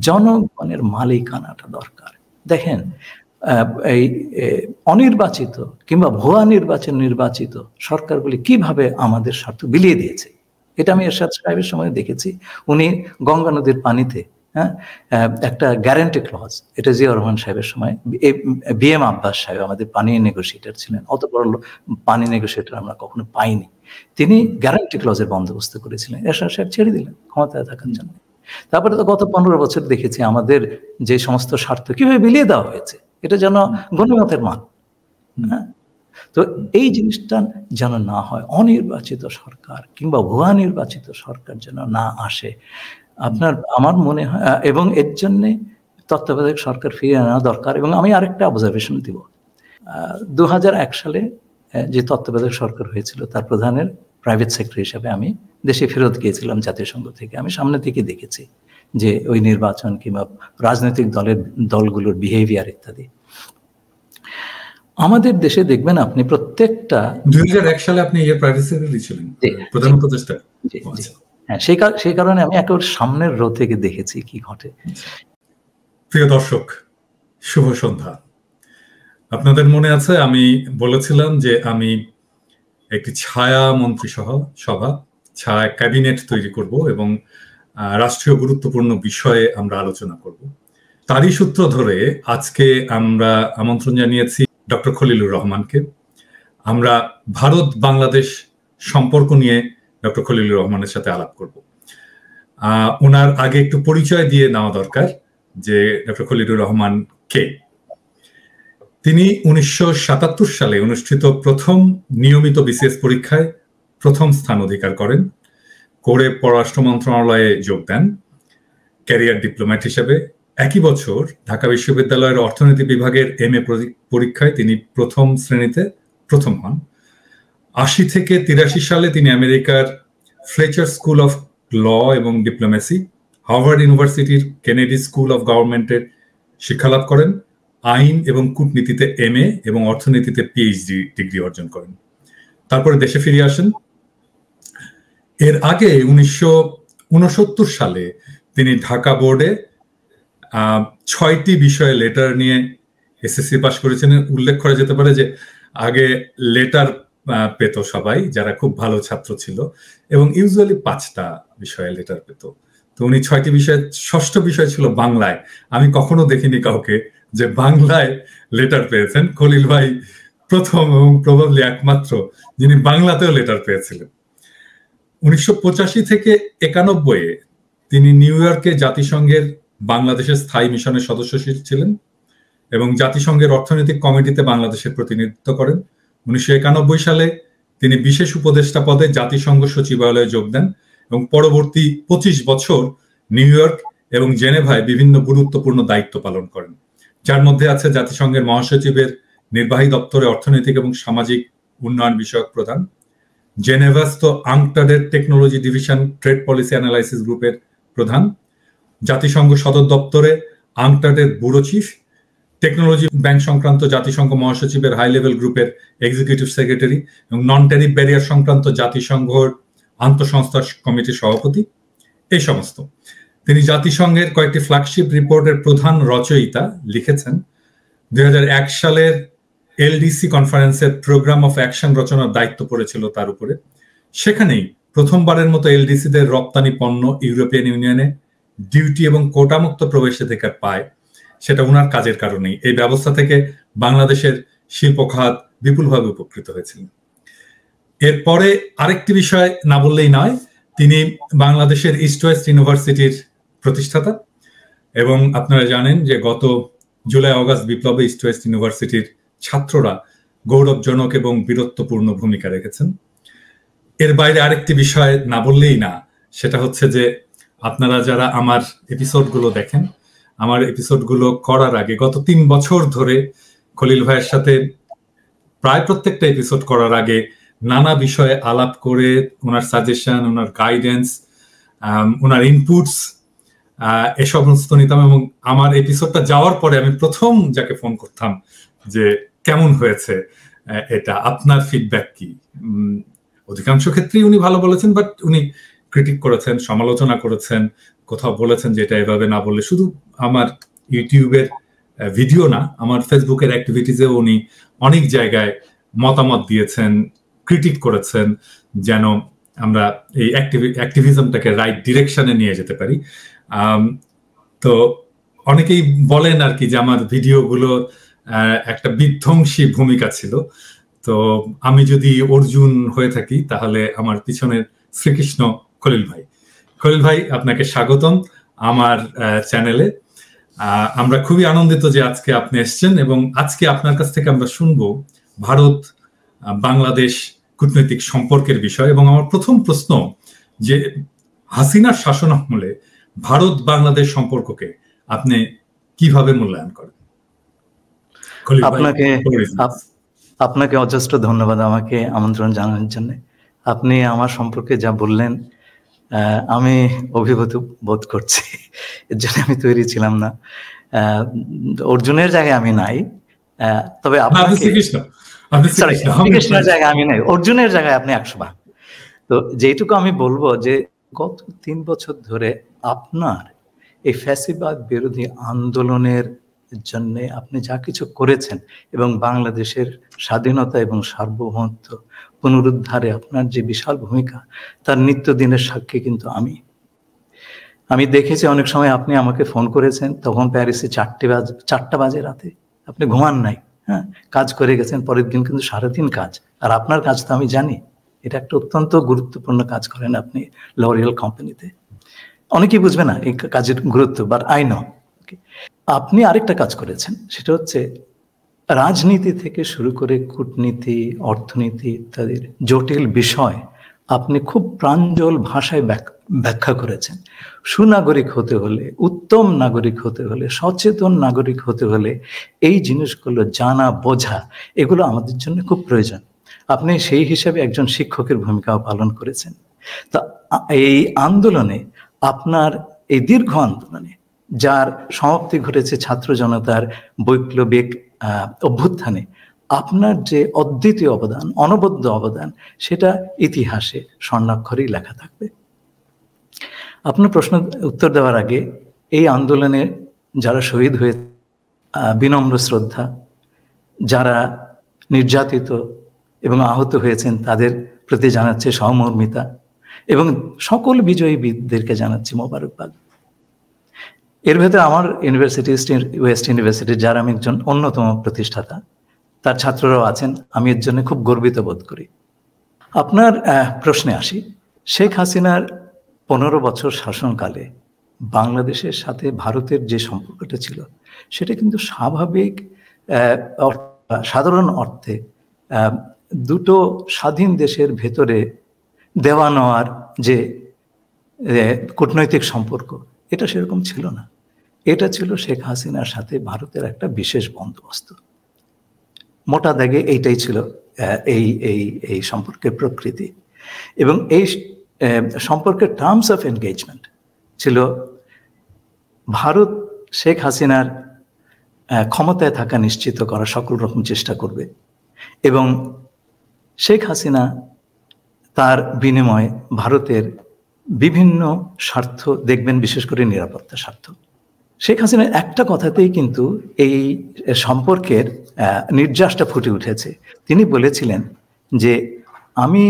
জনগণের মালিকানাটা দরকার। দেখেন এই অনির্বাচিত কিংবা ভুয়া নির্বাচিত সরকারগুলি কিভাবে আমাদের স্বার্থ বিলিয়ে দিয়েছে, এটা আমি এরশাদ সাহেবের সময় দেখেছি। উনি গঙ্গা নদীর পানিতে একটা গ্যারান্টি ক্লজ, এটা জিয়াউর রহমান সাহেবের সময়, BM আব্বাস সাহেব আমাদের পানি নেগোসিয়েটর ছিলেন, অত বড় পানি নেগোসিয়েটর আমরা কখনো পাইনি। তিনি গ্যারান্টি ক্লজের বন্দোবস্ত করেছিলেন, এরশাদ সাহেব ছেড়ে দিলেন ক্ষমতায় থাকার জন্য। তারপরে তো গত 15 বছর দেখেছি আমাদের যে সমস্ত স্বার্থ কিভাবে বিলিয়ে দেওয়া হয়েছে, এটা যেন গণিমতের মাল। হ্যাঁ, তো এই জিনিসটা যেন না হয়, অনির্বাচিত সরকার কিংবা ভুয়া নির্বাচিত সরকার যেন না আসে। আমার মনে হয়, এবং এর জন্যে তত্ত্বাবধায়ক সরকার ফিরিয়ে আনা দরকার। এবং আমি আরেকটা অবজারভেশন দিব, 2001 সালে যে তত্ত্বাবধায়ক সরকার হয়েছিল তার প্রধানের প্রাইভেট সেক্রেটারি হিসাবে আমি দেশে ফেরত গিয়েছিলাম জাতিসংঘ থেকে। আমি সামনে থেকে দেখেছি যে ওই নির্বাচন কিংবা রাজনৈতিক দলগুলোর বিহেভিয়ার ইত্যাদি। আমাদের দেশে দেখবেন আপনি প্রত্যেকটা 2001 সালে আপনি প্রাইভেট সেক্রেটারি ছিলেন, প্রধান উপদেষ্টা। হ্যাঁ, সেই কারণে আমি একেবারে সামনের রো থেকে দেখেছি কি ঘটে। প্রিয় দর্শক, শুভ সন্ধ্যা। আপনাদের মনে আছে আমি বলেছিলাম যে আমি একটি ছায়া মন্ত্রিসভা, ছায়া ক্যাবিনেট তৈরি করব এবং রাষ্ট্রীয় গুরুত্বপূর্ণ বিষয়ে আমরা আলোচনা করব। তারই সূত্র ধরে আজকে আমরা আমন্ত্রণ জানিয়েছি ডক্টর খলিলুর রহমানকে। আমরা ভারত বাংলাদেশ সম্পর্ক নিয়ে ডক্টর খলিলুর রহমানের সাথে আলাপ করব। ওনার আগে একটু পরিচয় দিয়ে নেওয়া দরকার যে ডক্টর খলিলুর রহমান কে। তিনি 1977 সালে অনুষ্ঠিত প্রথম নিয়মিত BCS পরীক্ষায় প্রথম স্থান অধিকার করেন, করে পররাষ্ট্র মন্ত্রণালয়ে যোগ দেন ক্যারিয়ার ডিপ্লোম্যাট হিসেবে। একই বছর ঢাকা বিশ্ববিদ্যালয়ের অর্থনীতি বিভাগের MA পরীক্ষায় তিনি প্রথম শ্রেণীতে প্রথম হন। 80 থেকে 83 সালে তিনি আমেরিকার ফ্লেচার স্কুল অফ ল এবং ডিপ্লোমেসি, হার্ভার্ড ইউনিভার্সিটির কেনেডি স্কুল অফ গভর্নমেন্টের শিক্ষালাভ করেন। আইন এবং কূটনীতিতে MA এবং অর্থনীতিতে PhD ডিগ্রি অর্জন করেন। তারপরে দেশে ফিরে আসেন। এর আগে 1969 সালে তিনি ঢাকা বোর্ডে 6টি বিষয়ে লেটার নিয়ে SSC পাশ করেছিলেন। উল্লেখ করা যেতে পারে যে আগে লেটার পেত সবাই যারা খুব ভালো ছাত্র ছিল, এবং ইউজুয়ালি 5টা বিষয়ে লেটার পেত। তো উনি 6টি বিষয়ে, ষষ্ঠ বিষয় ছিল বাংলায়। আমি কখনো দেখিনি কাউকে যে বাংলায় লেটার পেয়েছেন। খলিল ভাই প্রথম এবং প্রবাবলি একমাত্র যিনি বাংলাতেও লেটার পেয়েছিলেন। 1985 থেকে 91 তিনি নিউ ইয়র্কে জাতিসংঘের বাংলাদেশের স্থায়ী মিশনের সদস্য ছিলেন এবং জাতিসংঘের অর্থনৈতিক কমিটিতে বাংলাদেশের প্রতিনিধিত্ব করেন। 1991 সালে তিনি বিশেষ উপদেষ্টা পদে জাতিসংঘ সচিবালয়ে যোগ দেন এবং পরবর্তী 25 বছর নিউ ইয়র্ক এবং জেনেভায় বিভিন্ন গুরুত্বপূর্ণ দায়িত্ব পালন করেন, যার মধ্যে আছে জাতিসংঘের মহাসচিবের নির্বাহী দপ্তরে অর্থনৈতিক এবং সামাজিক উন্নয়ন বিষয়ক প্রধান, জেনেভাস্থ আংটাডের technology division trade policy analysis গ্রুপের প্রধান, জাতিসংঘ সদর দপ্তরে আংটাডের ব্যুরো চিফ, টেকনোলজি ব্যাংক সংক্রান্ত জাতিসংঘ মহাসচিবের হাই লেভেল গ্রুপের এক্সিকিউটিভ সেক্রেটারি এবং নন ট্যারিফ ব্যারিয়ার সংক্রান্ত জাতিসংঘের আন্তঃসংস্থা কমিটির সভাপতি। এই সমস্ত তিনি জাতিসংঘের কয়েকটি ফ্ল্যাগশিপ রিপোর্টের প্রধান রচয়িতা, লিখেছেন। 2001 সালের LDC কনফারেন্সের প্রোগ্রাম অফ অ্যাকশন রচনার দায়িত্ব পড়েছিল তার উপরে। সেখানেই প্রথমবারের মতো LDCদের রপ্তানি পণ্য ইউরোপিয়ান ইউনিয়নে ডিউটি এবং কোটামুক্ত প্রবেশাধিকার পায়। সেটা ওনার কাজের কারণেই। এই ব্যবস্থা থেকে বাংলাদেশের শিল্প খাত বিপুলভাবে উপকৃত হয়েছিল। এরপরে আরেকটি বিষয় না বললেই নয়, তিনি বাংলাদেশের ইস্ট ওয়েস্ট ইউনিভার্সিটির প্রতিষ্ঠাতা এবং আপনারা জানেন যে গত জুলাই অগাস্ট বিপ্লবে ইস্ট ওয়েস্ট ইউনিভার্সিটির ছাত্ররা গৌরবজনক এবং বীরত্বপূর্ণ ভূমিকা রেখেছেন। এর বাইরে আরেকটি বিষয় না বললেই না, সেটা হচ্ছে যে আপনারা যারা আমার এপিসোডগুলো দেখেন, আমার এপিসোডগুলো করার আগে গত 3 বছর ধরে খলিল ভাইয়ের সাথে প্রায় প্রত্যেকটা এপিসোড করার আগে নানা বিষয়ে আলাপ করে ওনার সাজেশন, ওনার গাইডেন্স, ওনার ইনপুটস এ সমস্ত নিতাম। এবং আমার এপিসোডটা যাওয়ার পরে আমি প্রথম যাকে ফোন করতাম যে কেমন হয়েছে এটা, আপনার ফিডব্যাক কি। অধিকাংশ ক্ষেত্রেই উনি ভালো বলেছেন, বাট উনি ক্রিটিক করেছেন, সমালোচনা করেছেন, কোথাও বলেছেন যে এটা এভাবে না বললে, শুধু আমার ইউটিউবের ভিডিও না, আমার ফেসবুকের অ্যাক্টিভিটিসেও উনি অনেক জায়গায় মতামত দিয়েছেন, ক্রিটিক করেছেন, যেন আমরা এই অ্যাক্টিভিজমটাকে রাইট ডিরেকশনে নিয়ে যেতে পারি। তো অনেকেই বলেন আর কি যে আমার ভিডিওগুলো একটা বিধ্বংসী ভূমিকা ছিল। তো আমি যদি অর্জুন হয়ে থাকি তাহলে আমার পিছনের শ্রীকৃষ্ণ খলিল ভাই। খলিল ভাই, আপনাকে স্বাগতম আমার চ্যানেলে। আমরা খুবই আনন্দিত যে আজকে আপনি এসেছেন, এবং আজকে আপনার কাছ থেকে আমরা শুনবো ভারত বাংলাদেশ কূটনৈতিক সম্পর্কের বিষয়। এবং আমার প্রথম প্রশ্ন যে হাসিনার শাসন আমলে ভারত বাংলাদেশ সম্পর্ককে আপনি কিভাবে মূল্যায়ন করেন? আপনাকে অজস্র ধন্যবাদ আমাকে আমন্ত্রণ জানানোর জন্য। আপনি আমার সম্পর্কে যা বললেন আমি অভিভূত বোধ করছি, এর জন্য আমি তৈরি ছিলাম না। অর্জুনের জায়গায় আমি নাই, তবে শ্রীকৃষ্ণের জায়গায় আমি নাই, অর্জুনের জায়গায় আপনি 100 ভাগ। তো যেটুকু আমি বলবো যে গত 3 বছর ধরে আপনার এই ফ্যাসিবাদ বিরোধী আন্দোলনের জন্য আপনি যা কিছু করেছেন এবং বাংলাদেশের স্বাধীনতা এবং সার্বভৌমত্ব পুনরুদ্ধারে আপনার যে বিশাল ভূমিকা, তার নিত্যদিনের সাক্ষী কিন্তু আমি দেখেছি। অনেক সময় আপনি আমাকে ফোন করেছেন, তখন প্যারিসে 4টা বাজে রাতে, আপনি ঘুমান নাই, হ্যাঁ, কাজ করে গেছেন, পরের দিন কিন্তু সারাদিন কাজ। আর আপনার কাজ তো আমি জানি, এটা একটা অত্যন্ত গুরুত্বপূর্ণ কাজ করেন আপনি লরিয়াল কোম্পানিতে। অনেকেই বুঝবে না এই কাজের গুরুত্ব, বাট আই নো। আপনি আরেকটা কাজ করেছেন, সেটা হচ্ছে রাজনীতি থেকে শুরু করে কূটনীতি, অর্থনীতি ইত্যাদির জটিল বিষয় আপনি খুব প্রাঞ্জল ভাষায় ব্যাখ্যা করেছেন। সুনাগরিক হতে হলে, উত্তম নাগরিক হতে হলে, সচেতন নাগরিক হতে হলে এই জিনিসগুলো জানা, বোঝা, এগুলো আমাদের জন্য খুব প্রয়োজন। আপনি সেই হিসাবে একজন শিক্ষকের ভূমিকাও পালন করেছেন। তা এই আন্দোলনে, আপনার এই দীর্ঘ আন্দোলনে, যার সমাপ্তি ঘটেছে ছাত্র জনতার বৈপ্লবিক অভ্যুত্থানে, আপনার যে অদ্বিতীয় অবদান, অনবদ্য অবদান, সেটা ইতিহাসে স্বর্ণাক্ষরেই লেখা থাকবে। আপনার প্রশ্ন উত্তর দেওয়ার আগে এই আন্দোলনে যারা শহীদ হয়ে, বিনম্র শ্রদ্ধা, যারা নির্যাতিত এবং আহত হয়েছেন তাদের প্রতি জানাচ্ছে সহমর্মিতা, এবং সকল বিজয়ী বীরদেরকে জানাচ্ছি মোবারকবাদ। এর ভেতরে আমার ইউনিভার্সিটি, ওয়েস্ট ইউনিভার্সিটির, যার আমি একজন অন্যতম প্রতিষ্ঠাতা, তার ছাত্ররাও আছেন, আমি এর জন্য খুব গর্বিত বোধ করি। আপনার প্রশ্নে আসি। শেখ হাসিনার 15 বছর শাসনকালে বাংলাদেশের সাথে ভারতের যে সম্পর্কটা ছিল, সেটা কিন্তু স্বাভাবিক, সাধারণ অর্থে দুটো স্বাধীন দেশের ভেতরে দেওয়া নেওয়ার যে কূটনৈতিক সম্পর্ক, এটা সেরকম ছিল না। এটা ছিল শেখ হাসিনার সাথে ভারতের একটা বিশেষ বন্দোবস্ত। মোটা দাগে এইটাই ছিল এই সম্পর্কের প্রকৃতি। এবং এই সম্পর্কের টার্মস অফ এনগেজমেন্ট ছিল ভারত শেখ হাসিনার ক্ষমতায় থাকা নিশ্চিত করার সকল রকম চেষ্টা করবে, এবং শেখ হাসিনা তার বিনিময়ে ভারতের বিভিন্ন স্বার্থ দেখবেন, বিশেষ করে নিরাপত্তা স্বার্থ। শেখ হাসিনার একটা কথাতেই কিন্তু এই সম্পর্কের নির্যাসটা ফুটে উঠেছে। তিনি বলেছিলেন যে আমি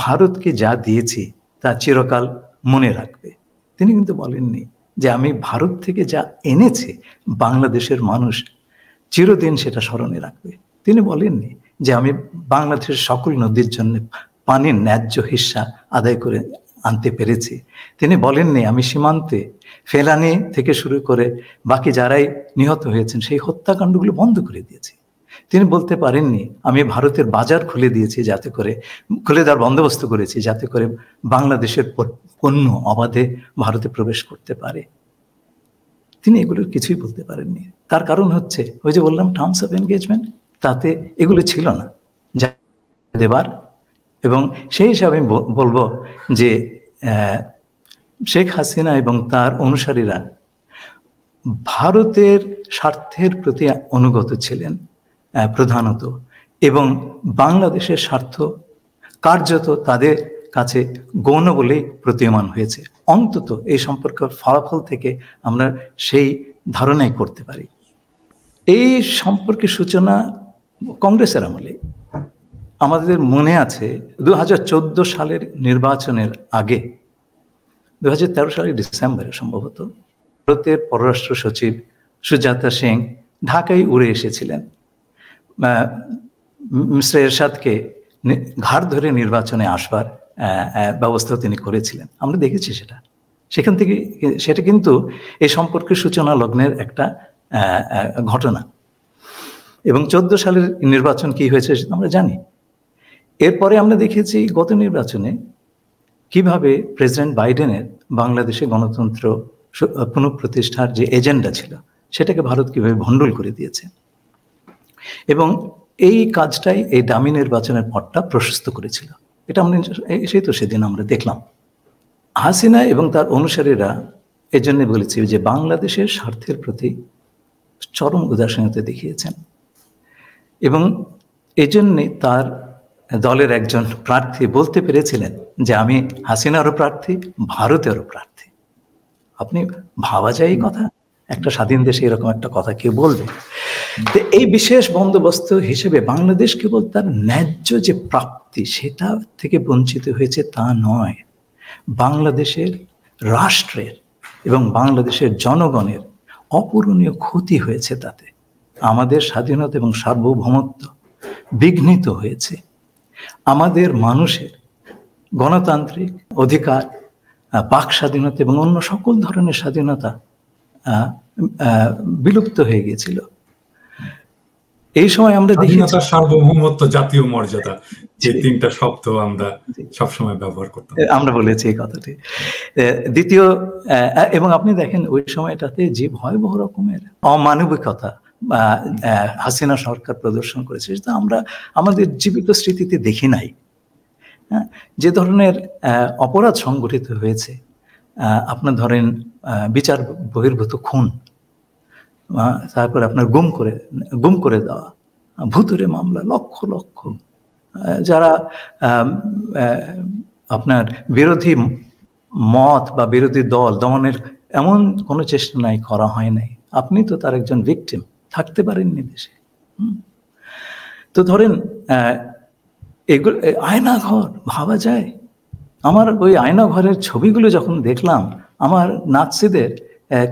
ভারতকে যা দিয়েছি তা চিরকাল মনে রাখবে। তিনি কিন্তু বলেননি যে আমি ভারত থেকে যা এনেছি বাংলাদেশের মানুষ চিরদিন সেটা স্মরণে রাখবে। তিনি বলেননি যে আমি বাংলাদেশের সকল নদীর জন্য পানির ন্যায্য হিস্সা আদায় করে আনতে পেরেছি। তিনি বলেননি আমি সীমান্তে ফেলানি থেকে শুরু করে বাকি যারাই নিহত হয়েছেন সেই হত্যাকাণ্ডগুলো বন্ধ করে দিয়েছি। তিনি বলতে পারেননি আমি ভারতের বাজার খুলে দিয়েছি, যাতে করে খুলে দেওয়ার বন্দোবস্ত করেছি যাতে করে বাংলাদেশের পণ্য অবাধে ভারতে প্রবেশ করতে পারে। তিনি এগুলোর কিছুই বলতে পারেননি। তার কারণ হচ্ছে ওই যে বললাম টার্মস অফ এনগেজমেন্ট, তাতে এগুলো ছিল না যা দেবার। এবং সেই হিসাবে আমি বলবো যে শেখ হাসিনা এবং তার অনুসারীরা ভারতের স্বার্থের প্রতি অনুগত ছিলেন প্রধানত, এবং বাংলাদেশের স্বার্থ কার্যত তাদের কাছে গৌণ বলেই প্রতীয়মান হয়েছে। অন্তত এই সম্পর্কের ফলাফল থেকে আমরা সেই ধারণাই করতে পারি। এই সম্পর্কের সূচনা কংগ্রেসের আমলে। আমাদের মনে আছে 2014 সালের নির্বাচনের আগে 2013 সালের ডিসেম্বরে সম্ভবত ভারতের পররাষ্ট্র সচিব সুজাতা সিং ঢাকায় উড়ে এসেছিলেন। মিস্টার এরশাদকে ঘাড় ধরে নির্বাচনে আসবার ব্যবস্থা তিনি করেছিলেন। আমরা দেখেছি সেখান থেকে সেটা কিন্তু এই সম্পর্কের সূচনা লগ্নের একটা ঘটনা। এবং 14 সালের নির্বাচন কি হয়েছে সেটা আমরা জানি। এরপরে আমরা দেখেছি গত নির্বাচনে কিভাবে প্রেসিডেন্ট বাইডেনের বাংলাদেশে গণতন্ত্র পুনঃপ্রতিষ্ঠার যে এজেন্ডা ছিল সেটাকে ভারত কিভাবে ভণ্ডুল করে দিয়েছে, এবং এই কাজটাই এই দামি নির্বাচনের পথটা প্রশস্ত করেছিল। এটা আমরা সেদিন আমরা দেখলাম। হাসিনা এবং তার অনুসারীরা এজন্য বলেছে যে বাংলাদেশের স্বার্থের প্রতি চরম উদাসীনতা দেখিয়েছেন, এবং এজন্যে তার দলের একজন প্রার্থী বলতে পেরেছিলেন যে আমি হাসিনারও প্রার্থী, ভারতেরও প্রার্থী। আপনি ভাবা যায় এই কথা? একটা স্বাধীন দেশে এরকম একটা কথা কেউ বলবে? তো এই বিশেষ বন্দোবস্ত হিসেবে বাংলাদেশ কেবল তার ন্যায্য যে প্রাপ্তি সেটা থেকে বঞ্চিত হয়েছে তা নয়, বাংলাদেশের রাষ্ট্রের এবং বাংলাদেশের জনগণের অপূরণীয় ক্ষতি হয়েছে। তাতে আমাদের স্বাধীনতা এবং সার্বভৌমত্ব বিঘ্নিত হয়েছে, আমাদের মানুষের গণতান্ত্রিক অধিকার, বাক স্বাধীনতা এবং অন্য সকল ধরনের স্বাধীনতা বিলুপ্ত হয়ে গিয়েছিল। এই সময় আমরা স্বাধীনতা, সার্বভৌমত্ব, জাতীয় মর্যাদা, যে তিনটা শব্দ আমরা সবসময় ব্যবহার করতাম, আমরা বলেছি এই কথাটি। দ্বিতীয়, এবং আপনি দেখেন ওই সময়টাতে যে ভয়াবহ রকমের অমানবিকতা হাসিনা সরকার প্রদর্শন করেছে সেটা আমরা আমাদের জীবিত স্মৃতিতে দেখি নাই। যে ধরনের অপরাধ সংগঠিত হয়েছে, আপনার ধরেন বিচার বহির্ভূত খুন, তারপরে আপনার গুম করে দেওয়া, ভুতুরে মামলা, লক্ষ লক্ষ, যারা আপনার বিরোধী মত বা বিরোধী দল দমনের এমন কোনো চেষ্টা নাই, করা হয় নাই। আপনি তো তার একজন ভিকটিম, থাকতে পারেননি দেশে। তো ধরেন এগুলো আয়নাঘর ভাবা যায়। আমার ওই আয়নাঘরের ছবিগুলো যখন দেখলাম, আমার নাৎসিদের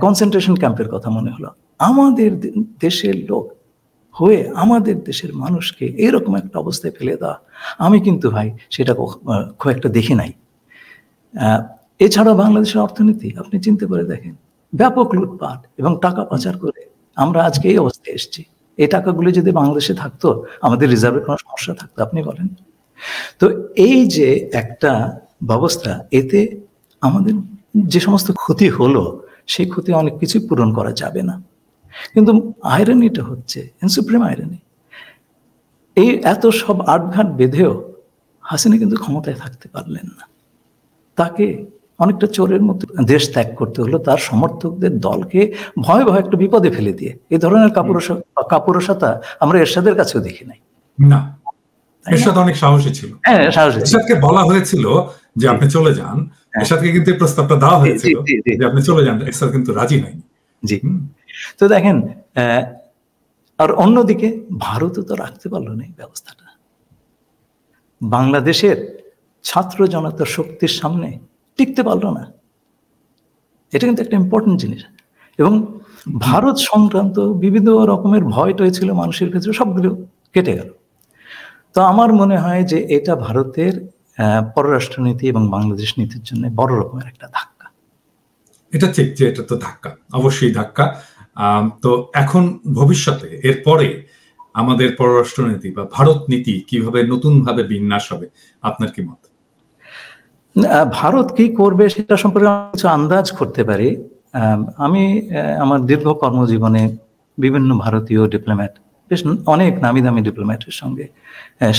কনসেন্ট্রেশন ক্যাম্পের কথা মনে হলো। আমাদের দেশের লোক হয়ে আমাদের দেশের মানুষকে এরকম একটা অবস্থায় ফেলে দেওয়া, আমি কিন্তু ভাই সেটা খুব একটা দেখি নাই। এছাড়া বাংলাদেশের অর্থনীতি আপনি চিন্তা করে দেখেন, ব্যাপক লুটপাট এবং টাকা পাচার করে আমরা আজকে এই অবস্থায় এসেছি। এই টাকাগুলো যদি বাংলাদেশে থাকতো, আমাদের রিজার্ভের কোনো সমস্যা থাকতো? আপনি বলেন। তো এই যে একটা ব্যবস্থা, এতে আমাদের যে সমস্ত ক্ষতি হলো সেই ক্ষতি অনেক কিছু পূরণ করা যাবে না। কিন্তু আয়রনিটা হচ্ছে, সুপ্রিম আয়রনি, এই এত সব আটঘাট বেঁধেও হাসিনা কিন্তু ক্ষমতায় থাকতে পারলেন না। তাকে অনেকটা চোরের মতো দেশ ত্যাগ করতে হলো, তার সমর্থকদের দলকে ভয় ভয় একটা বিপদে ফেলে দিয়ে। এই ধরনের কাপুরুষতা আমরা এরশাদের কাছেও দেখি নাই। না, এরশাদ অনেক সাহসী ছিল। হ্যাঁ, সাহসী। এরশাদকে বলা হয়েছিল যে আপনি চলে যান, এরশাদকে কিন্তু এই প্রস্তাবটা দেওয়া হয়েছিল যে আপনি চলে যান, এরশাদ কিন্তু রাজি হয়নি। জি। তো দেখেন, আর অন্যদিকে ভারতও তো রাখতে পারলো না এই ব্যবস্থাটা। বাংলাদেশের ছাত্র জনতার শক্তির সামনে টিকতে পারলো না। এটা কিন্তু একটা ইম্পর্টেন্ট জিনিস। এবং ভারত সংক্রান্ত বিভিন্ন রকমের ভয় টয় ছিল মানুষের ক্ষেত্রে, সবগুলো কেটে গেল। তো আমার মনে হয় যে এটা ভারতের পররাষ্ট্রনীতি এবং বাংলাদেশ নীতির জন্য বড় রকমের একটা ধাক্কা। এটা ঠিক যে এটা তো ধাক্কা, অবশ্যই ধাক্কা। তো এখন ভবিষ্যতে এরপরে আমাদের পররাষ্ট্রনীতি বা ভারত নীতি কিভাবে নতুন ভাবে বিন্যাস হবে, আপনার কি মত? ভারত কি করবে সেটা সম্পর্কে কিছু আন্দাজ করতে পারি। আমি আমার দীর্ঘ কর্মজীবনে বিভিন্ন ভারতীয় ডিপ্লোম্যাট, বেশ অনেক নামি দামি ডিপ্লোম্যাটের সঙ্গে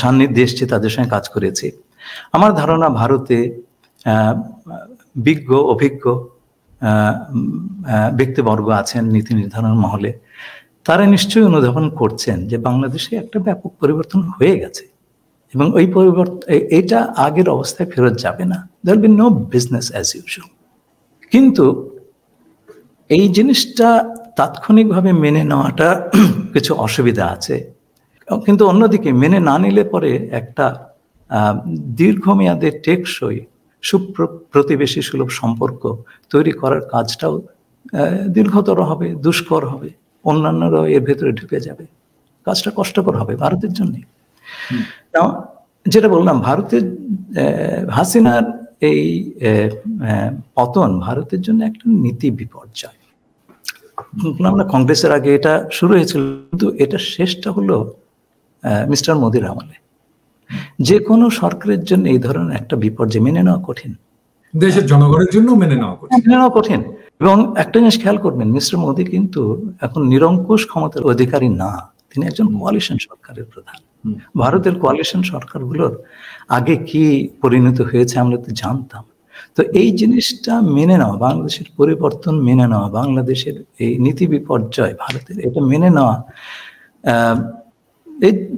সান্নিধ্যে এসেছি, তাদের সঙ্গে কাজ করেছি। আমার ধারণা ভারতে বিজ্ঞ অভিজ্ঞ ব্যক্তিবর্গ আছেন নীতি নির্ধারণ মহলে, তারা নিশ্চয়ই অনুধাবন করছেন যে বাংলাদেশে একটা ব্যাপক পরিবর্তন হয়ে গেছে। এবং ওই পরিবর্তন, এটা আগের অবস্থায় ফেরত যাবে না। There be no business as usual. কিন্তু এই জিনিসটা তাৎক্ষণিকভাবে মেনে নেওয়াটা কিছু অসুবিধা আছে, কিন্তু অন্যদিকে মেনে না নিলে পরে একটা দীর্ঘমেয়াদে টেকসই প্রতিবেশী সুলভ সম্পর্ক তৈরি করার কাজটাও দীর্ঘতর হবে, দুষ্কর হবে, অন্যান্যরাও এর ভেতরে ঢুকে যাবে, কাজটা কষ্টকর হবে ভারতের জন্য। যেটা বললাম, ভারতের হাসিনার এই পতন ভারতের জন্য একটা নীতি বিপর্যয়। আমরা কংগ্রেসের আগে এটা শুরু হয়েছিল, কিন্তু এটা শেষটা হলো মিস্টার মোদির আমলে। যে কোনো সরকারের জন্য এই ধরনের একটা বিপর্যয় মেনে নেওয়া কঠিন, দেশের জনগণের জন্য মেনে নেওয়া কঠিন। এবং একটা জিনিস খেয়াল করবেন, মিস্টার মোদি কিন্তু এখন নিরঙ্কুশ ক্ষমতার অধিকারী না, তিনি একজন কোয়ালিশন সরকারের প্রধান। ভারতের কোয়ালিশন সরকারগুলোর আগে কি পরিণত হয়েছে আমরা তো জানতাম। তো এই জিনিসটা মেনে নেওয়া, বাংলাদেশের পরিবর্তন মেনে নেওয়া, বাংলাদেশের এই নীতি বিপর্যয় ভারতের, এটা মেনে নেওয়া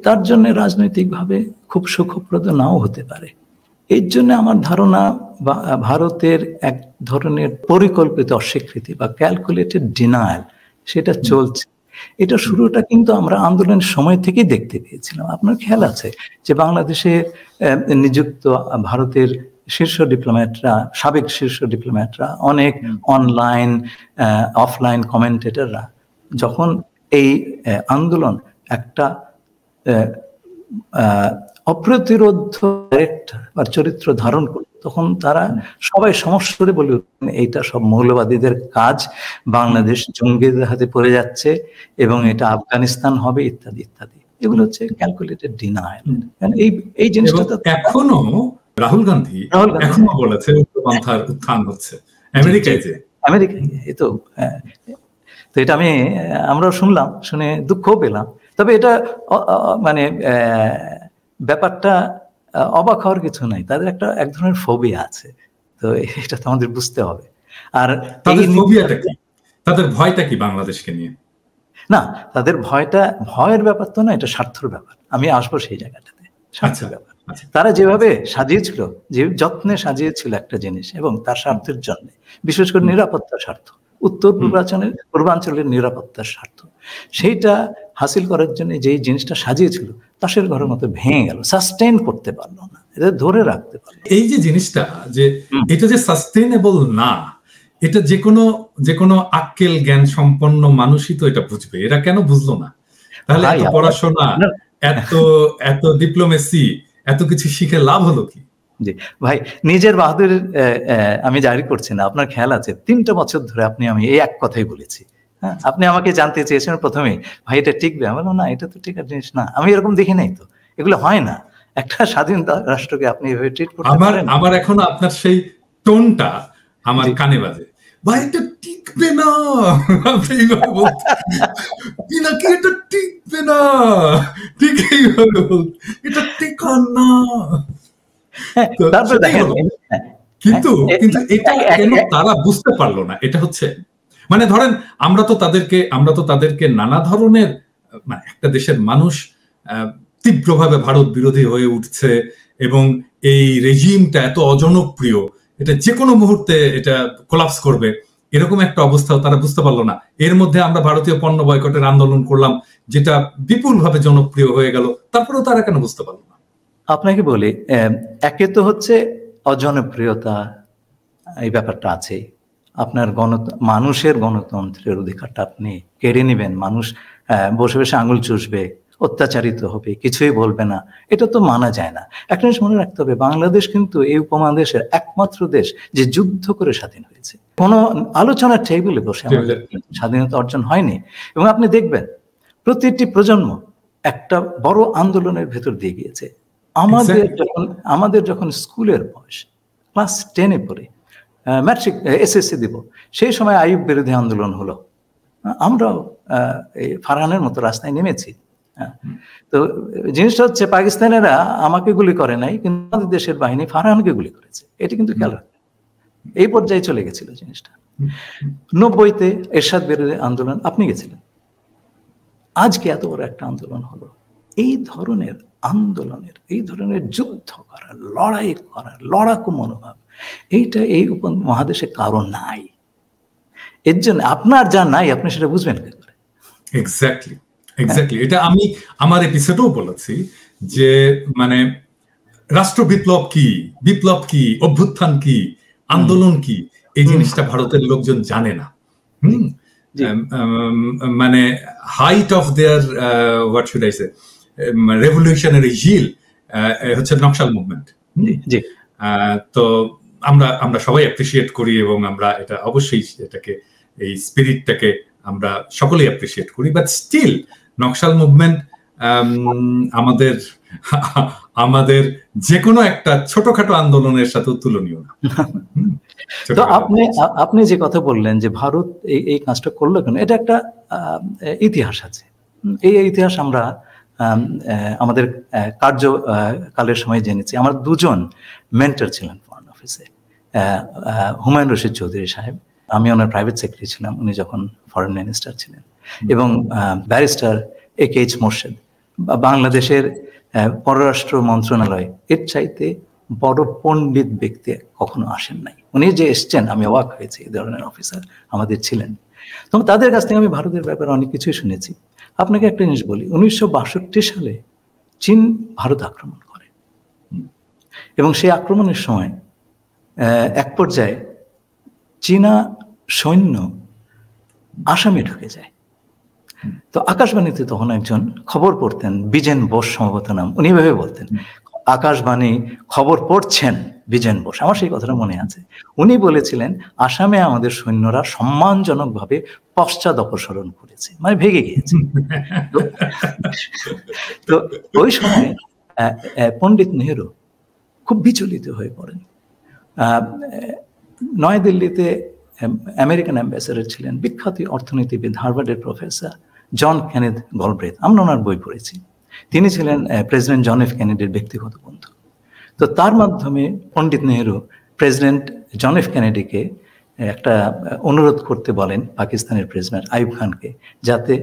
তার জন্য রাজনৈতিকভাবে খুব সুখপ্রদ নাও হতে পারে। এর জন্য আমার ধারণা ভারতের এক ধরনের পরিকল্পিত অস্বীকৃতি বা ক্যালকুলেটেড ডিনায়াল সেটা চলছে। এটা শুরুটা কিন্তু আমরা আন্দোলনের সময় থেকেই দেখতে পেয়েছিলাম। আপনার খেয়াল আছে যে বাংলাদেশে নিযুক্ত ভারতের শীর্ষ ডিপ্লোম্যাটরা, সাবেক শীর্ষ ডিপ্লোম্যাটরা, অনেক অনলাইন অফলাইন কমেন্টেটররা যখন এই আন্দোলন একটা অপ্রতিরোধ চরিত্র ধারণ করল, তখন তারা সবাই সমস্যারে বলে এইটা সব মৌলবাদীদের কাজ, বাংলাদেশ জঙ্গিদের হাতে পড়ে যাচ্ছে এবং এটা আফগানিস্তান হবে ইত্যাদি ইত্যাদি। এগুলো হচ্ছে ক্যালকুলেটেড ডিনায়াল। এই জিনিসটা এখনো রাহুল গান্ধী এখনো বলেছে উগ্রপন্থার উত্থান হচ্ছে আমেরিকায়। তো এটা আমরাও শুনলাম, শুনে দুঃখও পেলাম। তবে এটা মানে ব্যাপারটা অবাক হওয়ার কিছু নাই, তাদের এক ধরনের ফোবিয়া আছে, তো এটা তো আমাদের বুঝতে হবে। আর তাদের ফোবিয়াটা কি, তাদের ভয়টা কি বাংলাদেশকে নিয়ে? না, তাদের ভয়ের ব্যাপার তো না, এটা স্বার্থের ব্যাপার। আমি আসবো সেই জায়গাটাতে, স্বার্থের ব্যাপার। তারা যেভাবে সাজিয়েছিল, যে যত্নে সাজিয়েছিল একটা জিনিস, এবং তার স্বার্থের জন্য, বিশেষ করে নিরাপত্তার স্বার্থ, উত্তর পূর্বাঞ্চলের নিরাপত্তার স্বার্থ, সেইটা হাসিল করার জন্য যেই জিনিসটা সাজিয়েছিল তাসের ঘরের মতো ভেঙে গেল, সাস্টেইন করতে পারলো না, এটা ধরে রাখতে পারলো। এই যে জিনিসটা, যে এটা যে সাস্টেইনেবল না, এটা যে কোনো আক্কেল জ্ঞান সম্পন্ন মানুষই তো এটা বুঝবে। এরা কেন বুঝলো না? তাহলে এত পড়াশোনা, এত ডিপ্লোমেসি, এত কিছু শিখে লাভ হলো কি? জি ভাই, নিজের বাহাদুর আমি জারি করছি না। আপনার খেয়াল আছে 3টা বছর ধরে আমি এই এক কথাই বলেছি। হ্যাঁ, আপনি আমাকে জানতে চেয়েছেন প্রথমেই, ভাই এটা টিকবে? আমি বললাম না, এটা তো টিকার জিনিস না, আমি এরকম দেখি নাই তো, এগুলো হয় না। একটা স্বাধীন রাষ্ট্রকে আপনি এভাবে ট্রিট করতে পারেন? আমার এখন আপনার সেই টোনটা আমার কানে বাজে, ভাই এটা টিকবে না, আপনি এইভাবে বলতে, নাকি এটা টিকবে না, ঠিক এইভাবে বলতে, এটা টিকান না। তারপরে দেখেন, কিন্তু এটা কেন তারা বুঝতে পারলো না? এটা হচ্ছে, মানে ধরেন আমরা তো তাদেরকে নানা ধরনের, মানে একটা দেশের মানুষ তীব্রভাবে ভারত বিরোধী হয়ে উঠছে এবং এই রেজিমটা এত অজনপ্রিয়, এটা যে কোনো মুহূর্তে এটা কোলাপস করবে, এরকম একটা অবস্থাও তারা বুঝতে পারলো না। এর মধ্যে আমরা ভারতীয় পণ্য বয়কটের আন্দোলন করলাম, যেটা বিপুলভাবে জনপ্রিয় হয়ে গেল, তারপরেও তারা কেন বুঝতে পারলো না? আপনাকে বলি, একে তো হচ্ছে অজনপ্রিয়তা, এই ব্যাপারটা আছে। আপনার মানুষের গণতন্ত্রের অধিকারটা আপনি কেড়ে নেবেন, মানুষ বসে বসে আঙুল চুষবে, অত্যাচারিত হবে, কিছুই বলবে না, এটা তো মানা যায় না। একটা জিনিস মনে রাখতে হবে, বাংলাদেশ কিন্তু এই উপমহাদেশের একমাত্র দেশ যে যুদ্ধ করে স্বাধীন হয়েছে। কোনো আলোচনার টেবিলে বসে আমাদের স্বাধীনতা অর্জন হয়নি। এবং আপনি দেখবেন প্রতিটি প্রজন্ম একটা বড় আন্দোলনের ভেতর দিয়ে গিয়েছে। আমাদের যখন স্কুলের বয়স, ক্লাস 10-এ পড়ে, ম্যাট্রিক এসএসসি দিব, সেই সময় আইয়ুব বিরোধী আন্দোলন হলো, আমরাও ফারহানের মতো রাস্তায় নেমেছি। তো জিনিসটা হচ্ছে, পাকিস্তানেরা আমাকে গুলি করে নাই, কিন্তু আমাদের দেশের বাহিনী ফারহানকে গুলি করেছে। এটি কিন্তু খেয়াল রাখবে, এই পর্যায়ে চলে গেছিল জিনিসটা। 90-তে এরশাদ বিরোধী আন্দোলন, আপনি গেছিলেন। আজকে এত বড় একটা আন্দোলন হলো। এই ধরনের আন্দোলনের, এই ধরনের যুদ্ধ করা, লড়াই করা, লড়াকু মনোভাব, এইটা এই উপমহাদেশে কারো নাই। এর জন্য আপনার যা নাই আপনি সেটা বুঝবেন কি করে? Exactly, exactly. এটা আমি আমার এপিসোডেও বলেছি যে মানে রাষ্ট্র বিপ্লব কি, বিপ্লব কি, অভ্যুত্থান কি, আন্দোলন কি, এই জিনিসটা ভারতের লোকজন জানে না। মানে height of their what should I say revolutionary zeal হচ্ছে নকশাল মুভমেন্ট। তো আমরা সবাই অ্যাপ্রিসিয়েট করি এবং আমরা এটা অবশ্যই এটাকে, এই স্পিরিটটাকে আমরা সকলেই অ্যাপ্রিসিয়েট করি, বাট স্টিল নকশাল মুভমেন্ট আমাদের যে কোনো একটা ছোটখাটো আন্দোলনের সাথে তুলনীয় না। তো আপনি যে কথা বললেন যে ভারত এই কাজটা করলো কেন, এটা একটা ইতিহাস আছে। এই ইতিহাস আমরা আমাদের কার্যকালের সময় জেনেছি। আমার দুজন মেন্টর ছিলেন ফরেন অফিসে, হুমায়ুন রশিদ চৌধুরী সাহেব, আমি ওনার প্রাইভেট সেক্রেটারি ছিলাম উনি যখন ফরেন মিনিস্টার ছিলেন, এবং ব্যারিস্টার AK-H মোর্শেদ, বাংলাদেশের পররাষ্ট্র মন্ত্রণালয় এর চাইতে বড় পণ্ডিত ব্যক্তি কখনো আসেন নাই। উনি যে এসছেন আমি অবাক হয়েছি, এই ধরনের অফিসার আমাদের ছিলেন। তো তাদের কাছ থেকে আমি ভারতের ব্যাপারে অনেক কিছুই শুনেছি। আপনাকে একটা জিনিস বলি, 1962 সালে চীন ভারত আক্রমণ করে, এবং সেই আক্রমণের সময় এক পর্যায়ে চীনা সৈন্য আসামে ঢুকে যায়। তো আকাশবাণীতে তখন একজন খবর পড়তেন, বিজেন বোস সম্ভবত নাম, উনি ভেবে বলতেন আকাশবাণী খবর পড়ছেন বিজেন বোস, আমার সেই কথাটা মনে আছে। উনি বলেছিলেন আসামে আমাদের সৈন্যরা সম্মানজনকভাবে পশ্চাৎ অপসরণ করেছে, মানে ভেগে গিয়েছে। তো ওই সময় পণ্ডিত নেহেরু খুব বিচলিত হয়ে পড়েন। নয়াদিল্লিতে আমেরিকান অ্যাম্বাসেডর ছিলেন বিখ্যাত অর্থনীতিবিদ, হার্ভার্ডের প্রফেসর জন কেনেথ গলব্রেথ, আমরা ওনার বই পড়েছি। তিনি ছিলেন প্রেসিডেন্ট জন এফ কেনেডির ব্যক্তিগত বন্ধু। তো তার মাধ্যমে পণ্ডিত নেহেরু প্রেসিডেন্ট জন এফ কেনেডিকে একটা অনুরোধ করতে বলেন পাকিস্তানের প্রেসিডেন্ট আইয়ুব খানকে, যাতে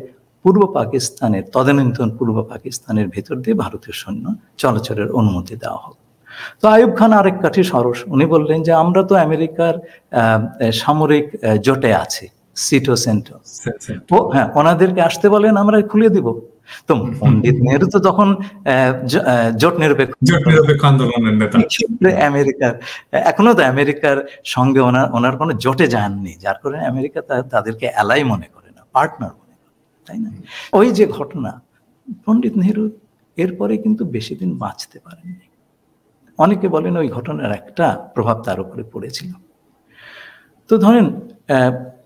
পূর্ব পাকিস্তানের, তদানীন্তন পূর্ব পাকিস্তানের ভেতর দিয়ে ভারতীয় সৈন্য চলাচলের অনুমতি দেওয়া হোক। তো আইয়ুব খান আরেক কাঠি সরস, উনি বললেন যে আমরা তো আমেরিকার সামরিক জোটে আছি, সিটো সেন্টো, হ্যাঁ ওনাদেরকে আসতে বলেন, আমরা খুলে দিব। তো পণ্ডিত নেহেরু তো তখন জোট নিরপেক্ষ আন্দোলনের নেতা, আমেরিকার এখনো তো আমেরিকার সঙ্গে ওনার কোনো জোটে যাননি, যার কারণে আমেরিকা তাদেরকে অ্যালাই মনে করে না, পার্টনার মনে করে, তাই না? ওই যে ঘটনা, পণ্ডিত নেহেরু এরপরে কিন্তু বেশি দিন বাঁচতে পারেননি। অনেকে বলেন ওই ঘটনার একটা প্রভাব তার উপরে পড়েছিল। তো ধরেন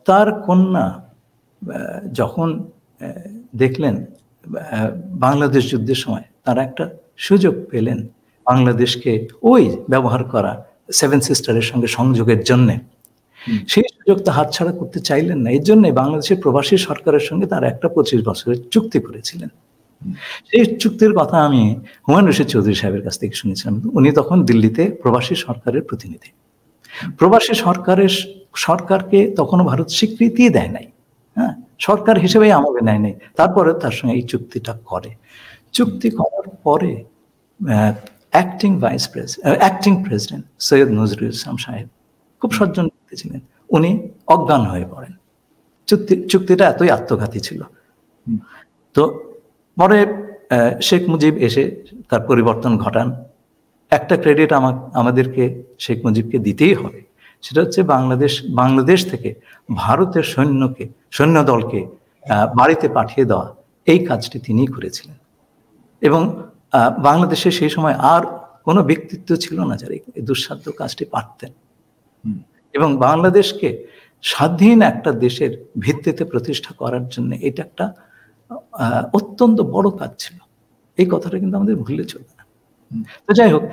তার কন্যা যখন দেখলেন বাংলাদেশ যুদ্ধের সময় তারা একটা সুযোগ পেলেন বাংলাদেশকে ওই ব্যবহার করা সেভেন সিস্টারের সঙ্গে সংযোগের জন্যে, সেই সুযোগটা হাতছাড়া করতে চাইলেন না। এই জন্যে বাংলাদেশের প্রবাসী সরকারের সঙ্গে তারা একটা 25 বছরের চুক্তি করেছিলেন। সেই চুক্তির কথা আমি হুমায়ুন রশিদ চৌধুরী সাহেবের কাছ থেকে শুনেছিলাম। উনি তখন দিল্লিতে প্রবাসী সরকারের প্রতিনিধি। প্রবাসী সরকারকে তখনও ভারত স্বীকৃতি দেয় নাই, হ্যাঁ, সরকার হিসেবে আমাকে নেয় নাই। তারপরে তার সঙ্গে এই চুক্তিটা করে। চুক্তি করার পরে অ্যাক্টিং প্রেসিডেন্ট সৈয়দ নজরুল ইসলাম সাহেব খুব সজ্জন ব্যক্তি ছিলেন, উনি অজ্ঞান হয়ে পড়েন। চুক্তিটা এতই আত্মঘাতী ছিল। তো পরে শেখ মুজিব এসে তার পরিবর্তন ঘটান। একটা ক্রেডিট আমাদেরকে শেখ মুজিবকে দিতেই হবে, সেটা হচ্ছে বাংলাদেশ থেকে ভারতের সৈন্য দলকে বাড়িতে পাঠিয়ে দেওয়া, এই কাজটি তিনিই করেছিলেন। এবং বাংলাদেশে সেই সময় আর কোনো ব্যক্তিত্ব ছিল না যারা এই দুঃসাধ্য কাজটি পারতেন। এবং বাংলাদেশকে স্বাধীন একটা দেশের ভিত্তিতে প্রতিষ্ঠা করার জন্য এটা একটা অত্যন্ত বড় কাজ ছিল। এই কথাটা কিন্তু আমাদের ভুললে চলবে না। তো যাই হোক,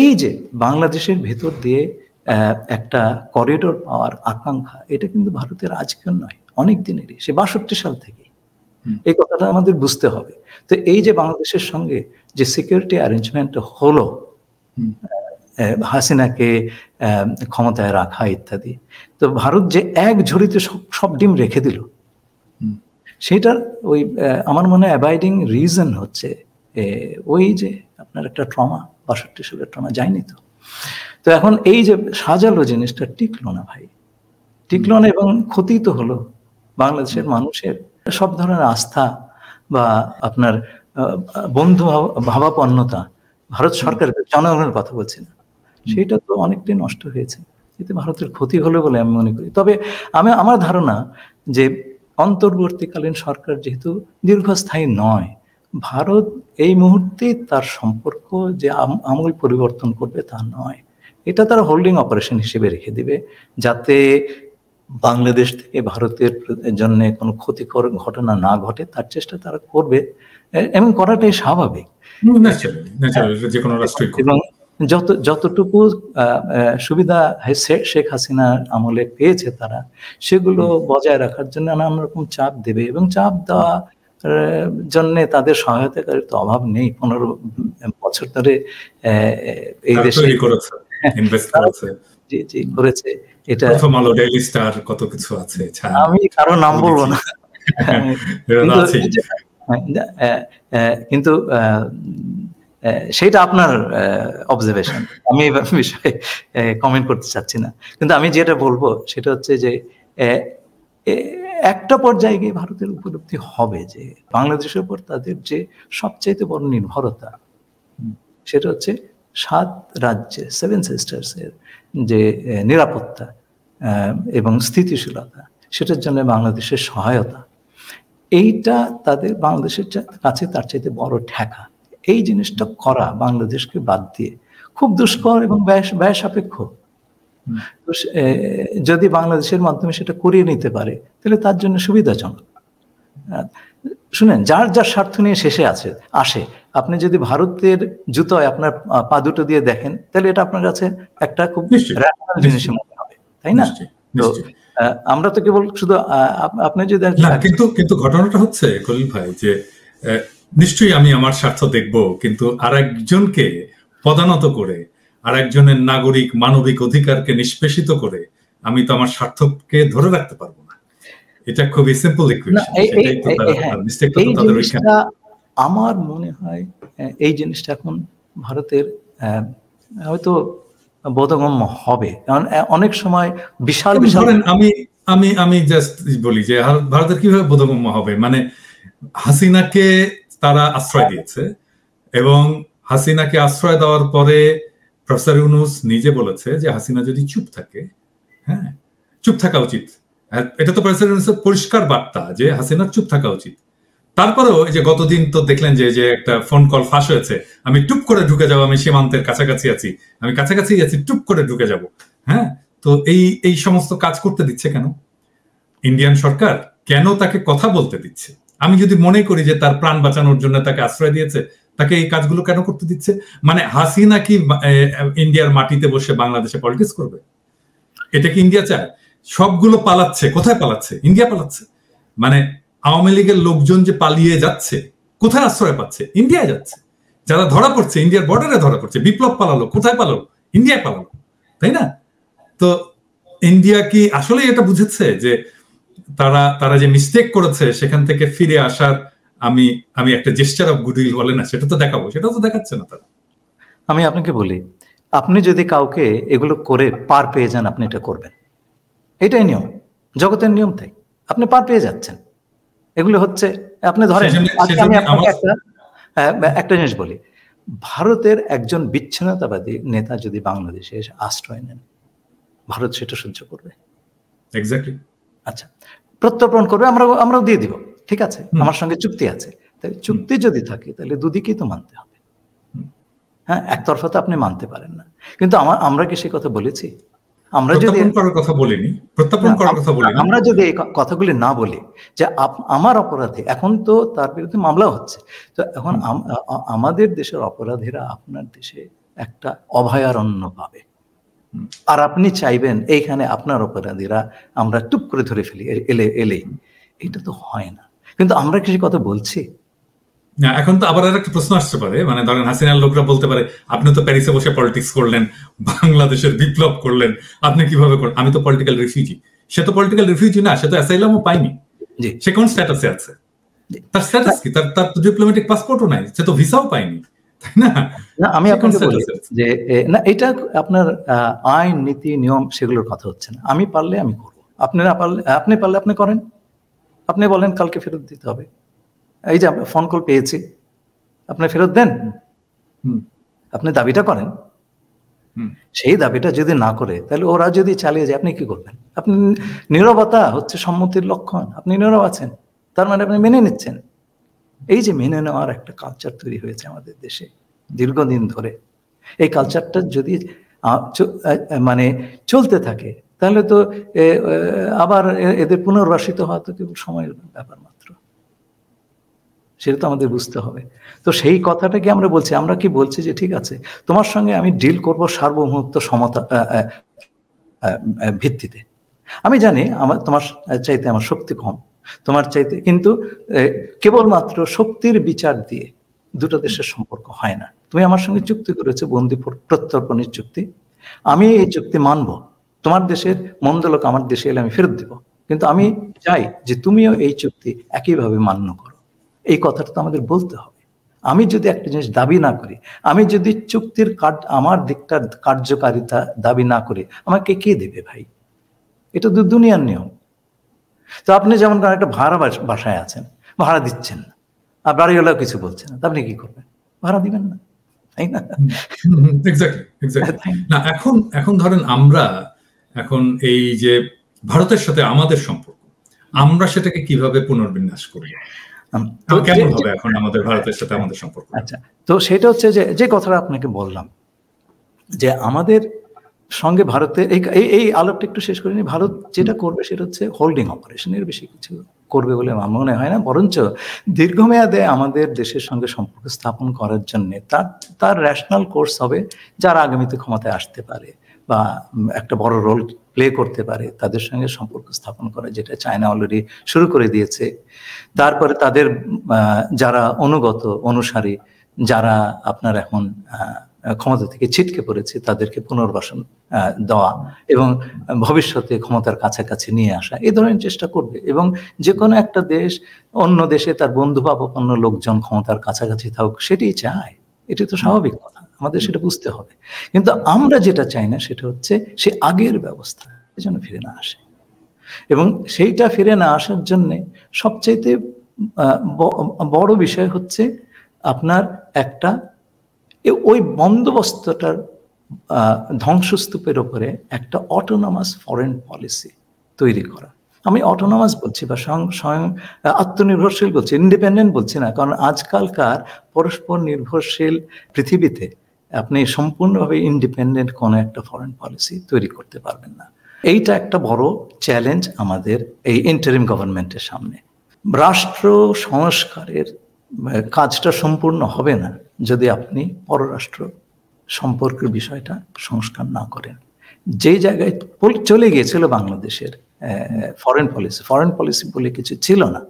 এই যে বাংলাদেশের ভেতর দিয়ে একটা করিডোর পাওয়ার আকাঙ্ক্ষা, এটা কিন্তু ভারতের আজকের নয়, অনেক দিনেরই, সে 62 সাল থেকে এই কথাটা আমাদের বুঝতে হবে। তো এই যে বাংলাদেশের সঙ্গে যে সিকিউরিটি অ্যারেঞ্জমেন্ট হলো, হাসিনাকে ক্ষমতায় রাখা ইত্যাদি, তো ভারত যে এক ঝুড়িতে সব ডিম রেখে দিল, সেটার ওই আমার মনে হয় অ্যাবাইডিং রিজন হচ্ছে ওই যে আপনার একটা ট্রমা, 62 সালের ট্রমা যায়নি তো। তো এখন এই যে সাজালো জিনিসটা টিকলো না ভাই, টিকলো না, এবং ক্ষতি তো হলো বাংলাদেশের মানুষের সব ধরনের আস্থা বা আপনার বন্ধু ভাবাপন্নতা, ভারত সরকারের জনগণের কথা বলছি না, সেটা তো অনেকটাই নষ্ট হয়েছে। এতে ভারতের ক্ষতি হলো বলে আমি মনে করি। তবে আমার ধারণা যে অন্তর্বর্তীকালীন সরকার যেহেতু দীর্ঘস্থায়ী নয়, ভারত এই মুহূর্তে তার সম্পর্ক যে আমূল পরিবর্তন করবে তা নয়, এটা তারা হোল্ডিং অপারেশন হিসেবে রেখে দিবে, যাতে বাংলাদেশ থেকে ভারতের জন্য কোনো ক্ষতিকর ঘটনা না ঘটে তার চেষ্টা তারা করবে, এবং করাটাই স্বাভাবিক। এবং যতটুকু সুবিধা শেখ হাসিনার আমলে পেয়েছে তারা, সেগুলো বজায় রাখার জন্য নানান রকম চাপ দেবে, এবং চাপ দেওয়া জন্য তাদের সহায়তাকারীর তো অভাব নেই। 15 বছর ধরে এই দেশে করেছে। এটা কত কিছু আছে, আমি কারো নাম বলবো না, কিন্তু সেটা আপনার অবজারভেশন, আমি এই বিষয়ে কমেন্ট করতে চাচ্ছি না। কিন্তু আমি যেটা বলবো সেটা হচ্ছে যে একটা পর্যায়ে গিয়ে ভারতের উপলব্ধি হবে যে বাংলাদেশের উপর তাদের যে সবচাইতে বড় নির্ভরতা, সেটা হচ্ছে 7 রাজ্যে 7 সিস্টার্স এর যে নিরাপত্তা এবং স্থিতিশীলতা, সেটার জন্য বাংলাদেশের সহায়তা, এইটা তাদের বাংলাদেশের কাছে তার চাইতে বড় ঠেকা। এই জিনিসটা করা বাংলাদেশকে বাদ দিয়ে খুব দুষ্কর এবং ব্যয় সাপেক্ষ। যদি বাংলাদেশের মাধ্যমে সেটা করিয়ে নিতে পারে তাহলে তার জন্য সুবিধাজনক। শুনেন, যার যার স্বার্থ নিয়ে শেষে আসে, আপনি যদি ভারতের জুতোয় আপনার পা দুটো দিয়ে দেখেন, তাহলে এটা আপনার কাছে একটা খুব র্যাশনাল জিনিসের মনে হবে, তাই না? তো আমরা তো কেবল শুধু আপনি যদি কিন্তু ঘটনাটা হচ্ছে খলিল ভাই যে নিশ্চয়ই আমি আমার স্বার্থ দেখব, কিন্তু আরেকজনকে পদানত করে, আরেকজনের নাগরিক মানবিক অধিকারকে নিষ্পেষিত করে আমি তো আমার স্বার্থকে ধরে রাখতে পারবো না। এটা খুবই সিম্পল ইকুয়েশন। আমার মনে হয় এই জিনিসটা এখন ভারতের হয়তো বোধগম্য হবে, কারণ অনেক সময় বিশাল বিশাল আমি জাস্ট বলি যে ভারতের কিভাবে বোধগম্য হবে, মানে হাসিনাকে তারা আশ্রয় দিয়েছে, এবং হাসিনাকে আশ্রয় দেওয়ার পরে প্রফেসর ইউনূস নিজে বলেছে যে হাসিনা যদি চুপ থাকে, হ্যাঁ চুপ থাকা উচিত। এটা তো প্রফেসর ইউনূসের পরিষ্কার বার্তা যে হাসিনা চুপ থাকা উচিত। তারপরেও এই যে গতদিন তো দেখলেন যে একটা ফোন কল ফাঁস হয়েছে, আমি টুপ করে ঢুকে যাবো, আমি সীমান্তের কাছাকাছি আছি, আমি কাছাকাছি আছি, টুপ করে ঢুকে যাব। হ্যাঁ, তো এই সমস্ত কাজ করতে দিচ্ছে কেন ইন্ডিয়ান সরকার? কেন তাকে কথা বলতে দিচ্ছে? আমি যদি মনে করি যে তার প্রাণ বাঁচানোর জন্য তাকে আশ্রয় দিয়েছে, তাকে এই কাজগুলো কেন করতে দিচ্ছে? মানে হাসিনা কি ইন্ডিয়ার মাটিতে বসে বাংলাদেশে পলিটিক্স করবে? এটা কি ইন্ডিয়া চায়? সবগুলো পালাচ্ছে, কোথায় পালাচ্ছে? ইন্ডিয়া পালাচ্ছে। মানে আওয়ামী লীগের লোকজন যে পালিয়ে যাচ্ছে, কোথায় আশ্রয় পাচ্ছে? ইন্ডিয়ায় যাচ্ছে। যারা ধরা পড়ছে ইন্ডিয়ার বর্ডারে ধরা পড়ছে। বিপ্লব পালালো, কোথায় পালালো? ইন্ডিয়ায় পালালো, তাই না? তো ইন্ডিয়া কি আসলে এটা বুঝেছে যে তারা যে মিস্টেক করেছে সেখান থেকে ফিরে আসার আমি একটা জেস্টার অফ গুডউইল বলে না, সেটা তো দেখাবো, সেটা তো দেখাচ্ছে না তারা। আমি আপনাকে বলি, আপনি যদি কাউকে এগুলো করে পার পেয়ে যান, আপনি এটা করবেন, এটাই নিয়ম, জগতের নিয়ম। তাই আপনি পার পেয়ে যাচ্ছেন। এগুলো হচ্ছে, আপনি ধরেন, আমি আপনাকে একটা জিনিস বলি, ভারতের একজন বিচ্ছিন্নতাবাদী নেতা যদি বাংলাদেশে এসে আশ্রয় নেন, ভারত সেটা সহ্য করবে? এক্স্যাক্টলি। আচ্ছা, প্রত্যর্পণ করবে, আমরাও দিয়ে দিব, ঠিক আছে, আমার সঙ্গে চুক্তি আছে। তাই চুক্তি যদি থাকে তাহলে দুদিকেই তো মানতে হবে। হ্যাঁ, একতরফা তো আপনি মানতে পারেন না। কিন্তু আমরা কি সে কথা বলেছি? আমরা যদি আমরা যদি এই কথাগুলি না বলি যে আমার অপরাধী, এখন তো তার বিরুদ্ধে মামলা হচ্ছে, তো এখন আমাদের দেশের অপরাধীরা আপনার দেশে একটা অভয়ারণ্য পাবে, আর আপনি চাইবেন এইখানে আপনার অপরাধীরা আমরা টুপ করে ধরে ফেলি এলেই। এটা তো হয় না। কিন্তু আমরা কি কথা বলছি? না, এখন তো আবার একটা প্রশ্ন আসতে পারে, মানে ধরেন হাসিনার লোকরা বলতে পারে, আপনি তো প্যারিসে বসে পলিটিক্স করলেন, বাংলাদেশের বিপ্লব করলেন, আপনি কিভাবে করলেন? আমি তো পলিটিক্যাল রিফিউজি। সে তো পলিটিক্যাল রিফিউজি না, সে তো অ্যাসাইলামও পাইনি, সে কোন স্ট্যাটাসে আছে? তার স্ট্যাটাস কি? তার তো ডিপ্লোম্যাটিক পাসপোর্টও নাই, সে তো ভিসাও পায়নি, তাই না? না, আমি আপনাকে বলি যে না, এটা আপনার আইন নীতি নিয়ম সেগুলোর কথা হচ্ছে না। আমি পারলে আমি করবো, আপনি না পারলে, আপনি পারলে আপনি করেন, আপনি বলেন কালকে ফেরত দিতে হবে, এই যে ফোন কল পেয়েছি, আপনি ফেরত দেন, আপনি দাবিটা করেন। সেই দাবিটা যদি না করে, তাহলে ওরা যদি চালিয়ে যায়, আপনি কি করবেন? আপনি নীরবতা হচ্ছে সম্মতির লক্ষণ, আপনি নীরব আছেন, তার মানে আপনি মেনে নিচ্ছেন। এই যে মেনে নেওয়ার একটা কালচার তৈরি হয়েছে আমাদের দেশে দীর্ঘদিন ধরে, এই কালচারটা যদি মানে চলতে থাকে, তাহলে তো আবার এদের পুনর্বাসিত হওয়া তো কেবল সময়ের ব্যাপার মাত্র, সেটা তো আমাদের বুঝতে হবে। তো সেই কথাটা কি আমরা বলছি? আমরা কি বলছি যে ঠিক আছে, তোমার সঙ্গে আমি ডিল করব সার্বভৌমত্ব সমতা ভিত্তিতে। আমি জানি আমার তোমার চাইতে আমার শক্তি কম, তোমার চাইতে, কিন্তু কেবলমাত্র শক্তির বিচার দিয়ে দুটো দেশের সম্পর্ক হয় না। তুমি আমার সঙ্গে চুক্তি করেছো বন্দি প্রত্যর্পণের চুক্তি, আমি এই চুক্তি মানব, তোমার দেশের মন্দ লোক আমার দেশে এলে আমি ফেরত দেব, কিন্তু আমি চাই যে তুমিও এই চুক্তি একইভাবে মান্য করো। এই কথাটা তো আমাদের বলতে হবে। আমি যদি একটা জিনিস দাবি না করি, আমি যদি চুক্তির আমার দিকটার কার্যকারিতা দাবি না করি, আমাকে কে দেবে ভাই? এটা তো দুনিয়ার নিয়ম। তো আপনি যেমন একটা ভাড়া বাসায় আছেন, ভাড়া দিচ্ছেন না, আর বাড়িওয়ালাও কিছু বলছে না, আপনি কি করবেন? ভাড়া দিবেন না, তাই না? না, এখন ধরেন আমরা এখন এই যে ভারতের সাথে আমাদের সম্পর্ক, আমরা সেটাকে কিভাবে পুনর্বিন্যাস করি? কেমন হবে এখন আমাদের ভারতের সাথে আমাদের সম্পর্ক? আচ্ছা, তো সেটা হচ্ছে যে কথাটা আপনাকে বললাম, যে আমাদের সঙ্গে ভারতের এই আলোকটা একটু শেষ করিনি। ভারত যেটা করবে সেটা হচ্ছে হোল্ডিং অপারেশনের, বেশি কিছু করবে বলে আমার মনে হয় না। বরঞ্চ দীর্ঘমেয়াদে আমাদের দেশের সঙ্গে সম্পর্ক স্থাপন করার জন্য তার রেশনাল কোর্স হবে, যারা আগামীতে ক্ষমতায় আসতে পারে বা একটা বড় রোল প্লে করতে পারে, তাদের সঙ্গে সম্পর্ক স্থাপন করা, যেটা চায়না অলরেডি শুরু করে দিয়েছে। তারপরে তাদের যারা অনুগত অনুসারী, যারা আপনার এখন ক্ষমতা থেকে ছিটকে পড়েছে, তাদেরকে পুনর্বাসন দেওয়া এবং ভবিষ্যতে ক্ষমতার কাছাকাছি নিয়ে আসা, এই ধরনের চেষ্টা করবে। এবং যে কোনো একটা দেশ অন্য দেশে তার বন্ধুভাবাপন্ন লোকজন ক্ষমতার কাছাকাছি থাকুক, সেটাই চায়, এটি তো স্বাভাবিক কথা, আমাদের সেটা বুঝতে হবে। কিন্তু আমরা যেটা চাই না সেটা হচ্ছে সে আগের ব্যবস্থা যেন ফিরে না আসে, এবং সেইটা ফিরে না আসার জন্যে সবচাইতে বড় বিষয় হচ্ছে আপনার একটা ওই বন্দোবস্তটার ধ্বংসস্তূপের উপরে একটা অটোনমাস ফরেন পলিসি তৈরি করা। আমি অটোনমাস বলছি বা স্বয়ং আত্মনির্ভরশীল বলছি, ইন্ডিপেন্ডেন্ট বলছি না, কারণ আজকালকার পরস্পর নির্ভরশীল পৃথিবীতে আপনি সম্পূর্ণভাবে ইন্ডিপেন্ডেন্ট কোনো একটা ফরেন পলিসি তৈরি করতে পারবেন না। এইটা একটা বড় চ্যালেঞ্জ আমাদের এই ইন্টারিম গভর্নমেন্টের সামনে। রাষ্ট্র সংস্কারের কাজটা সম্পূর্ণ হবে না যদি আপনি পররাষ্ট্র সম্পর্কের বিষয়টা সংস্কার না করেন। যেই জায়গায় চলে গিয়েছিল বাংলাদেশের ফরেন পলিসি বলে কিছু ছিল না,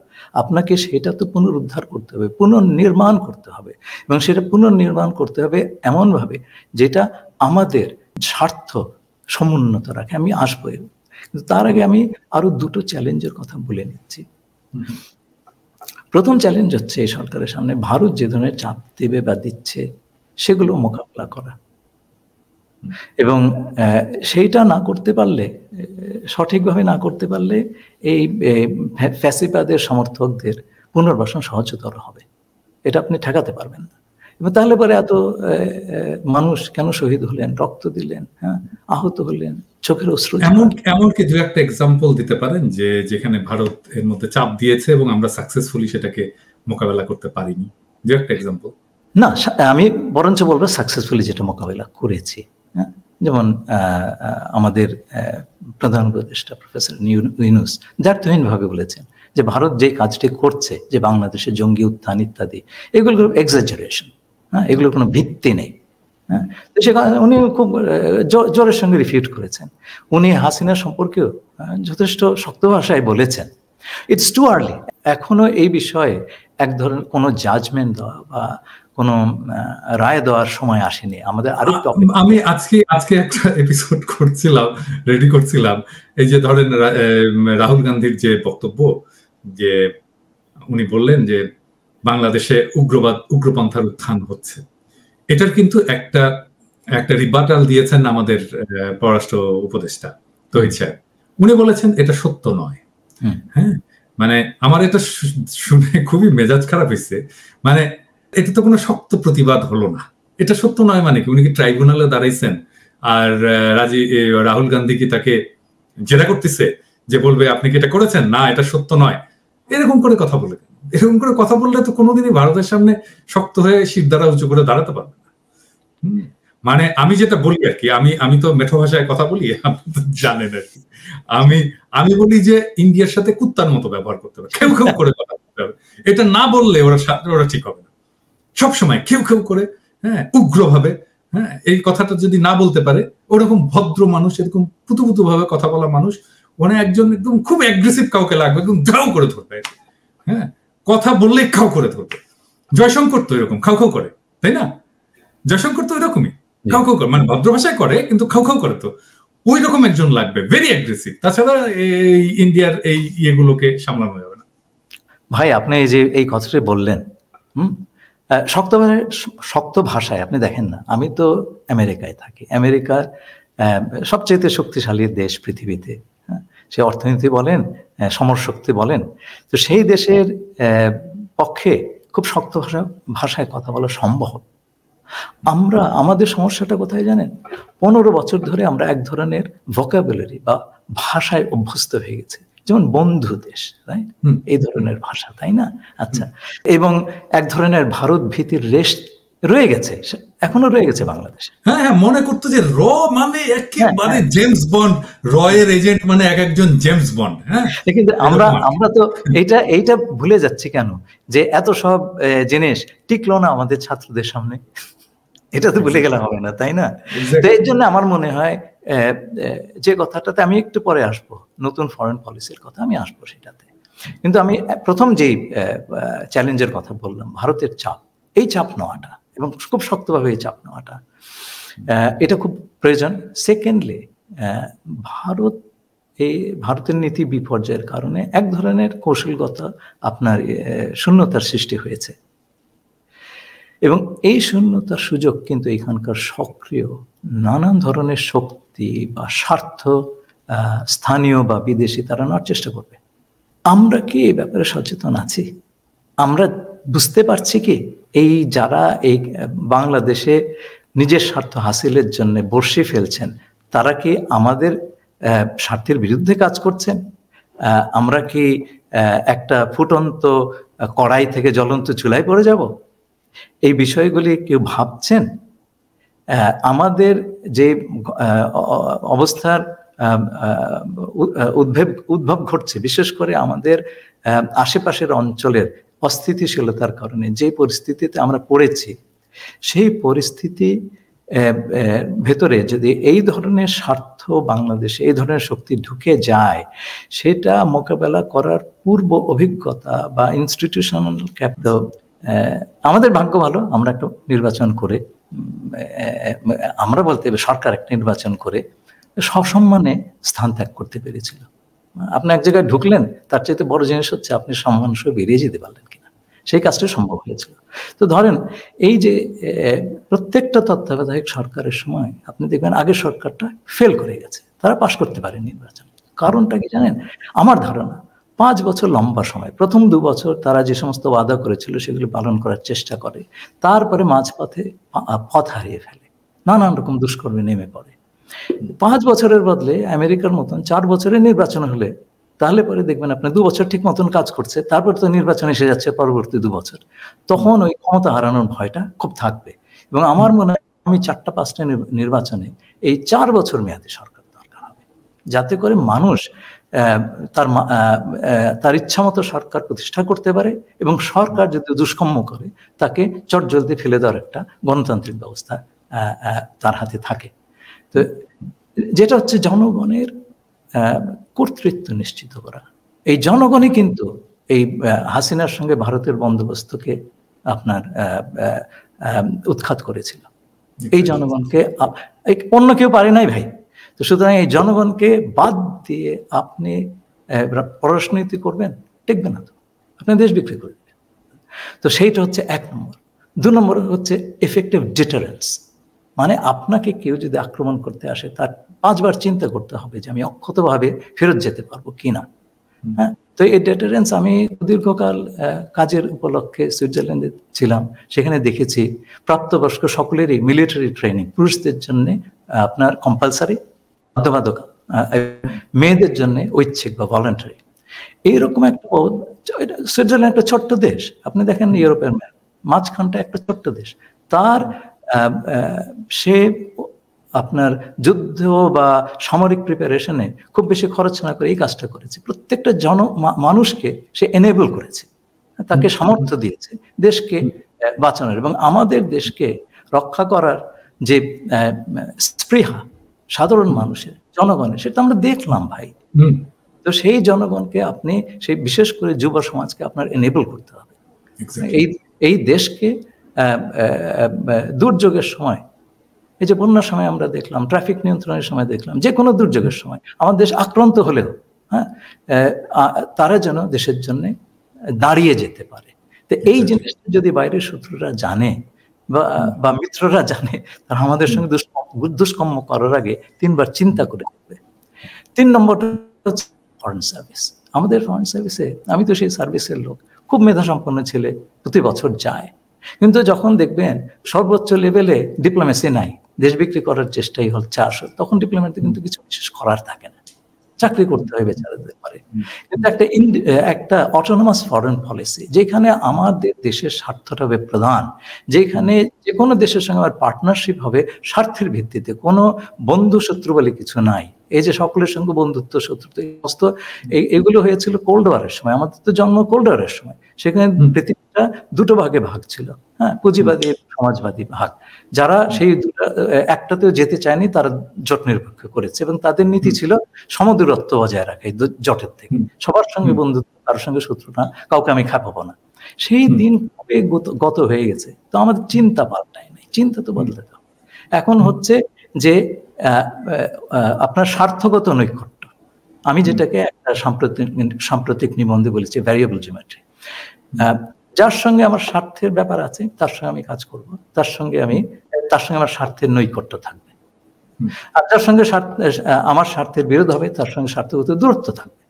আপনাকে সেটা তো পুনরুদ্ধার করতে হবে, পুনর্নির্মাণ করতে হবে, এবং সেটা পুনর্নির্মাণ করতে হবে এমনভাবে যেটা আমাদের স্বার্থ সমুন্নত রাখে। আমি আসবো, কিন্তু তার আগে আমি আরো দুটো চ্যালেঞ্জের কথা বলে নিচ্ছি। প্রথম চ্যালেঞ্জ হচ্ছে এই সরকারের সামনে ভারত যে ধরনের চাপ দেবে বা দিচ্ছে সেগুলো মোকাবিলা করা, এবং সেইটা না করতে পারলে, সঠিকভাবে না করতে পারলে এই ফ্যাসিবাদের সমর্থকদের পুনর্বাসন সহজতর হবে, এটা আপনি ঠেকাতে পারবেন না। এবং তাহলে পরে এত মানুষ কেন শহীদ হলেন, রক্ত দিলেন, হ্যাঁ, আহত হলেন, চোখের অশ্রু। এমনকি দু একটা এক্সাম্পল দিতে পারেন যে যেখানে ভারত এর মধ্যে চাপ দিয়েছে এবং আমরা সাকসেসফুলি সেটাকে মোকাবেলা করতে পারিনি? দু একটা এক্সাম্পল। না, আমি বরঞ্চ বলবো সাকসেসফুলি যেটা মোকাবেলা করেছি। হ্যাঁ, যেমন আমাদের প্রধান উপদেষ্টা প্রফেসর ইউনূস দ্ব্যর্থহীনভাবে বলেছেন যে ভারত যে কাজটি করছে, যে বাংলাদেশে জঙ্গি উত্থান ইত্যাদি, এগুলো এক্সাজারেশন, হ্যাঁ, এগুলোর কোনো ভিত্তি নেই। হ্যাঁ, তো সেখানে উনি খুব জোরের সঙ্গে রিফিউট করেছেন। উনি হাসিনা সম্পর্কেও যথেষ্ট শক্ত ভাষায় বলেছেন ইটস টু আর্লি, এখনো এই বিষয়ে এক ধরনের কোনো জাজমেন্ট দেওয়া বা কোনো রায় দেওয়ার সময় আসেনি। আমাদের আরো আমি আজকে একটা এপিসোড রেডি করছিলাম, এই যে ধরেন রাহুল গান্ধীর যে বক্তব্য যে উনি বললেন যে বাংলাদেশে উগ্রপন্থার উত্থান হচ্ছে। এটার কিন্তু একটা রিবাটাল দিয়েছেন আমাদের পররাষ্ট্র উপদেষ্টা তহিদ সাহেব। উনি বলেছেন এটা সত্য নয়। হ্যাঁ, মানে আমার এটা শুনে খুবই মেজাজ খারাপ হয়েছে। মানে এটা তো কোনো শক্ত প্রতিবাদ হলো না। এটা সত্য নয় মানে কি? উনি কি ট্রাইব্যুনালে দাঁড়াইছেন আর রাহুল গান্ধী কি তাকে জেরা করতেছে যে বলবে আপনি কি এটা করেছেন? না, এটা সত্য নয়। এরকম করে কথা বলে, এরকম করে কথা বললে তো কোনোদিনই ভারতের সামনে শক্ত হয়ে শির দ্বারা উঁচু করে দাঁড়াতে পারবে না। মানে আমি যেটা বলি আর কি, আমি তো মেঠো ভাষায় কথা বলি, আপনি তো জানেন আর কি। আমি বলি যে ইন্ডিয়ার সাথে কুত্তার মতো ব্যবহার করতে হবে, খেউ খেউ করে কথা বলতে হবে। এটা না বললে ওরা ঠিক হবে না। সবসময় খেউ খেউ করে, হ্যাঁ, উগ্রভাবে, হ্যাঁ, এই কথাটা যদি না বলতে পারে, ওরকম ভদ্র মানুষ, এরকম পুতু ভাবে কথা বলা মানুষ, মানে একজন একদম খুব অ্যাগ্রেসিভ কাউকে লাগবে, একদম ধাও করে ধরবে। হ্যাঁ, কথা বললে খাও করে ধরবে। জয়শঙ্কর তো এরকম খাও খাও করে, তাই না? জয়শঙ্কর তো এরকমই খাও খাও করে, মানে ভদ্র ভাষায় করে কিন্তু খাও খাও করে। তো ওই রকম একজন লাগবে, ভেরি অ্যাগ্রেসিভ। তাছাড়া এই ইন্ডিয়ার এই ইয়েগুলোকে সামলানো যাবে না। ভাই আপনি এই যে এই কথাটি বললেন, শক্ত ভাষায় আপনি দেখেন না, আমি তো আমেরিকায় থাকি। আমেরিকা সবচেয়ে শক্তিশালী দেশ পৃথিবীতে, সে অর্থনীতি বলেন, সমরশক্তি বলেন। তো সেই দেশের পক্ষে খুব শক্ত ভাষায় কথা বলা সম্ভব। আমাদের সমস্যাটা কোথায় জানেন? 15 বছর ধরে আমরা এক ধরনের ভোকাবুলারি বা ভাষায় অভ্যস্ত হয়ে গেছে, যেমন বন্ধু দেশ, রাইট, এই ধরনের ভাষা, তাই না? আচ্ছা, এবং এক ধরনের ভারত ভীতির রেশ রয়ে গেছে, এখনো রয়ে গেছে বাংলাদেশে। হ্যাঁ হ্যাঁ, মনে করতো যে র মানে একেবারে জেমস বন্ড, রয়ের এজেন্ট মানে একজন জেমস বন্ড। হ্যাঁ, কিন্তু আমরা তো এইটা ভুলে যাচ্ছি কেন, যে এত সব জিনিস টিকলো না আমাদের ছাত্রদের সামনে, এটা তো ভুলে গেলে হবে না, তাই না? তো এর জন্য আমার মনে হয় যে কথাটাতে আমি একটু পরে আসবো, নতুন ফরেন পলিসির কথা আমি আসবো সেটাতে, কিন্তু আমি প্রথম যেই চ্যালেঞ্জের কথা বললাম, ভারতের চাপ, এই চাপ নেওয়াটা এবং খুব শক্তভাবে এই চাপ নেওয়াটা, এটা খুব প্রয়োজন। সেকেন্ডলি, ভারতের নীতি বিপর্যয়ের কারণে এক ধরনের কৌশলগত আপনার শূন্যতার সৃষ্টি হয়েছে, এবং এই শূন্যতার সুযোগ কিন্তু এখানকার সক্রিয় নানান ধরনের শক্তি বা স্বার্থ, স্থানীয় বা বিদেশি, তারা নেওয়ার চেষ্টা করবে। আমরা কি এই ব্যাপারে সচেতন আছি? আমরা বুঝতে পারছি কি এই যারা এই বাংলাদেশে নিজের স্বার্থ হাসিলের জন্য বর্ষি ফেলছেন, তারা কি আমাদের স্বার্থের বিরুদ্ধে কাজ করছেন? আমরা কি একটা ফুটন্ত কড়াই থেকে জ্বলন্ত চুলায় পড়ে যাব? এই বিষয়গুলি কেউ ভাবছেন? আমাদের যে অবস্থার উদ্ভব ঘটছে, বিশেষ করে আমাদের আশেপাশের অঞ্চলের অস্থিতিশীলতার কারণে যে পরিস্থিতিতে আমরা পড়েছি, সেই পরিস্থিতি ভেতরে যদি এই ধরনের স্বার্থ বাংলাদেশে এই ধরনের শক্তি ঢুকে যায়, সেটা মোকাবেলা করার পূর্ব অভিজ্ঞতা বা ইনস্টিটিউশনাল ক্যাপিটাল, আমাদের ভাগ্য ভালো, আমরা একটা নির্বাচন করে, আমরা বলতে হবে সরকার একটা নির্বাচন করে সসম্মানে স্থান ত্যাগ করতে পেরেছিল। আপনি এক জায়গায় ঢুকলেন, তার চাইতে বড় জিনিস হচ্ছে আপনি সম্মান সহ বেরিয়ে যেতে পারলেন কিনা, সেই কাজটা সম্ভব হয়েছিল। তো ধরেন এই যে প্রত্যেকটা তত্ত্বাবধায়ক সরকারের সময় আপনি দেখবেন আগের সরকারটা ফেল করে গেছে, তারা পাশ করতে পারে নির্বাচন। কারণটা কি জানেন? আমার ধারণা 5 বছর লম্বা সময়, প্রথম 2 বছর তারা যে সমস্ত ওয়াদা করেছিল সেগুলো পালন করার চেষ্টা করে, তারপরে মাঝপথে পথ হারিয়ে ফেলে, নানান রকম দুষ্কর্মে নেমে পড়ে। 5 বছরের বদলে আমেরিকার মতন 4 বছরের নির্বাচন হলে, তাহলে পরে দেখবেন আপনি 2 বছর ঠিক মতন কাজ করছে, তারপর তো নির্বাচন এসে যাচ্ছে পরবর্তী 2 বছর, তখন ওই ক্ষমতা হারানোর ভয়টা খুব থাকবে। এবং আমার মনে হয় আমি 4-5টা নির্বাচনে এই 4 বছর মেয়াদী সরকার দরকার হবে, যাতে করে মানুষ তার ইচ্ছা মতো সরকার প্রতিষ্ঠা করতে পারে, এবং সরকার যদি দুষ্কর্ম করে তাকে চটজলদি ফেলে দেওয়ার একটা গণতান্ত্রিক ব্যবস্থা তার হাতে থাকে। তো যেটা হচ্ছে জনগণের কর্তৃত্ব নিশ্চিত করা। এই জনগণই কিন্তু এই হাসিনার সঙ্গে ভারতের বন্দোবস্তকে আপনার উৎখাত করেছিল। এই জনগণকে অন্য কেউ পারে নাই ভাই। তো সুতরাং এই জনগণকে বাদ দিয়ে আপনি পররাষ্ট্রনীতি করবেন, টিকবে না তো। আপনি দেশ বিক্রি করে দিবেন। তো সেইটা হচ্ছে 1 নম্বর। 2 নম্বর হচ্ছে এফেক্টিভ ডিটারেন্স, মানে আপনাকে কেউ যদি আক্রমণ করতে আসে তার 5 বার চিন্তা করতে হবে যে আমি অক্ষতভাবে ফেরত যেতে পারবো কিনা। হ্যাঁ, তো এই ডিটারেন্স আমি দীর্ঘকাল কাজের উপলক্ষে সুইজারল্যান্ডে ছিলাম, সেখানে দেখেছি প্রাপ্তবয়স্ক সকলেরই মিলিটারি ট্রেনিং, পুরুষদের জন্য আপনার কম্পালসারি, বাধ্যবাধকতা, মেয়েদের জন্য ঐচ্ছিক বা ভলান্টারি। এইরকম একটা সুইজারল্যান্ড একটা ছোট্ট দেশ, আপনি দেখেন ইউরোপের মাঝখানটা একটা ছোট্ট দেশ, তার সে আপনার যুদ্ধ বা সামরিক প্রিপারেশনে খুব বেশি খরচ না করে এই কাজটা করেছে। প্রত্যেকটা মানুষকে সে এনেবল করেছে, তাকে সামর্থ্য দিয়েছে দেশকে বাঁচানোর এবং আমাদের দেশকে রক্ষা করার যে স্পৃহা সাধারণ মানুষের, জনগণের, সেটা আমরা দেখলাম ভাই। তো সেই জনগণকে আপনি, সেই বিশেষ করে যুব সমাজকে আপনার এনেবল করতে হবে। এই দেশকে দুর্যোগের সময়, এই যে বন্যার সময় আমরা দেখলাম, ট্রাফিক নিয়ন্ত্রণের সময় দেখলাম, যে কোনো দুর্যোগের সময় আমার দেশ আক্রান্ত হলেও হ্যাঁ তারা যেন দেশের জন্য দাঁড়িয়ে যেতে পারে। তো এই জিনিসটা যদি বাইরের শত্রুরা জানে বা মিত্ররা জানে, তারা আমাদের সঙ্গে দুষ্কর্ম করার আগে 3 বার চিন্তা করে দেখবে। 3 নম্বরটা হচ্ছে ফরেন সার্ভিস। আমাদের ফরেন সার্ভিসে, আমি তো সেই সার্ভিসের লোক, খুব মেধাসম্পন্ন ছেলে প্রতি বছর যায়, কিন্তু যখন দেখবেন সর্বোচ্চ লেভেলে ডিপ্লোমেসি নাই, দেশ বিক্রি করার চেষ্টাই হচ্ছে আসল, তখন ডিপ্লোমেসি কিন্তু কিছু বিশেষ করার থাকে না, চাকরি করতে হয় বেচারাদের পারে। কিন্তু একটা অটোনমাস ফরেন পলিসি, যেখানে আমাদের দেশের স্বার্থটা হবে প্রধান, যেখানে যে কোনো দেশের সঙ্গে আমার পার্টনারশিপ হবে স্বার্থের ভিত্তিতে, কোনো বন্ধু শত্রু বলে কিছু নাই। এই যে সকলের সঙ্গে বন্ধুত্ব, শত্রুত্ব, এগুলো হয়েছিল কোল্ড ওয়ারের সময়। আমাদের তো জন্ম কোল্ড ওয়ারের সময়, সেখানে পৃথিবীটা 2টো ভাগে ভাগ ছিল, হ্যাঁ, পুঁজিবাদী, সমাজবাদী ভাগ। যারা সেই একটাতেও যেতে চায়নি তারা জোট নিরপেক্ষ করেছে এবং তাদের নীতি ছিল সমদূরত্ব বজায় রাখা জোটের থেকে, সবার সঙ্গে বন্ধুত্ব, কারোর সঙ্গে শত্রু না, কাউকে আমি খাপাবো না। সেই দিন কবে গত হয়ে গেছে, তো আমাদের চিন্তা পাল্টায় নাই, চিন্তা তো বদলাতে হবে। এখন হচ্ছে যে আপনার স্বার্থগত নৈকট্য, আমি যেটাকে একটা সাম্প্রতিক নিবন্ধে বলেছি ভ্যারিয়েবল জিওমেট্রি। যার সঙ্গে আমার স্বার্থের ব্যাপার আছে তার সঙ্গে আমি কাজ করব, তার সঙ্গে আমার স্বার্থের নৈকট্য থাকবে। আর যার সঙ্গে আমার স্বার্থের বিরোধ হবে তার সঙ্গে স্বার্থগত দূরত্ব থাকবে।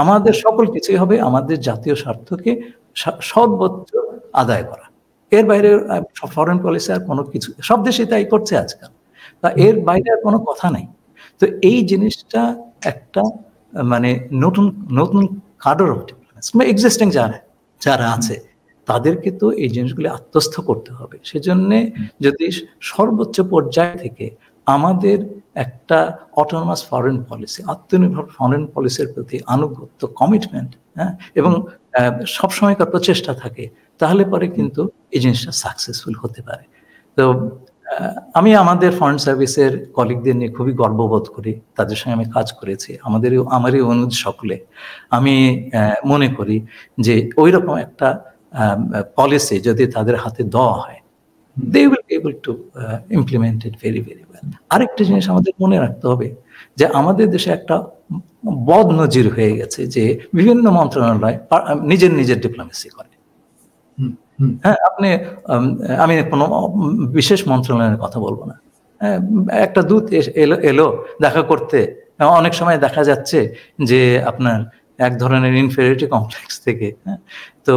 আমাদের সকল কিছুই হবে আমাদের জাতীয় স্বার্থকে সর্বোচ্চ আদায় করা। এর বাইরে ফরেন পলিসি আর কোনো কিছু, সব দেশে তাই করছে আজকাল, তা এর বাইরে আর কোনো কথা নাই। তো এই জিনিসটা একটা মানে নতুন কাডর অফ ডিপ্লোমেসি, এক্সিস্টিং যারা আছে তাদেরকে তো এই জিনিসগুলি আত্মস্থ করতে হবে। সেজন্য যদি সর্বোচ্চ পর্যায় থেকে আমাদের একটা অটোনমাস ফরেন পলিসি, আত্মনির্ভর ফরেন পলিসির প্রতি আনুগত্য, কমিটমেন্ট, হ্যাঁ, এবং সবসময়কার প্রচেষ্টা থাকে, তাহলে পরে কিন্তু এই জিনিসটা সাকসেসফুল হতে পারে। তো আমি আমাদের ফরেন সার্ভিসের কলিগদের নিয়ে খুবই গর্ববোধ করি, তাদের সঙ্গে আমি কাজ করেছি, আমারই অনুজ সকলে। আমি মনে করি যে ওই রকম একটা পলিসি যদি তাদের হাতে দেওয়া হয়, they will be able to implement it very very well. আরেকটা জিনিস আমাদের মনে রাখতে হবে যে আমাদের দেশে একটা বদ নজির হয়ে গেছে যে বিভিন্ন মন্ত্রণালয় নিজের ডিপ্লোমেসি করে। হ্যাঁ, আমি কোনো বিশেষ মন্ত্রণালয়ের কথা বলবো না, একটা দূত এলো দেখা করতে, অনেক সময় দেখা যাচ্ছে যে আপনার এক ধরনের ইনফেরিয়রিটি কমপ্লেক্স থেকে, হ্যাঁ, তো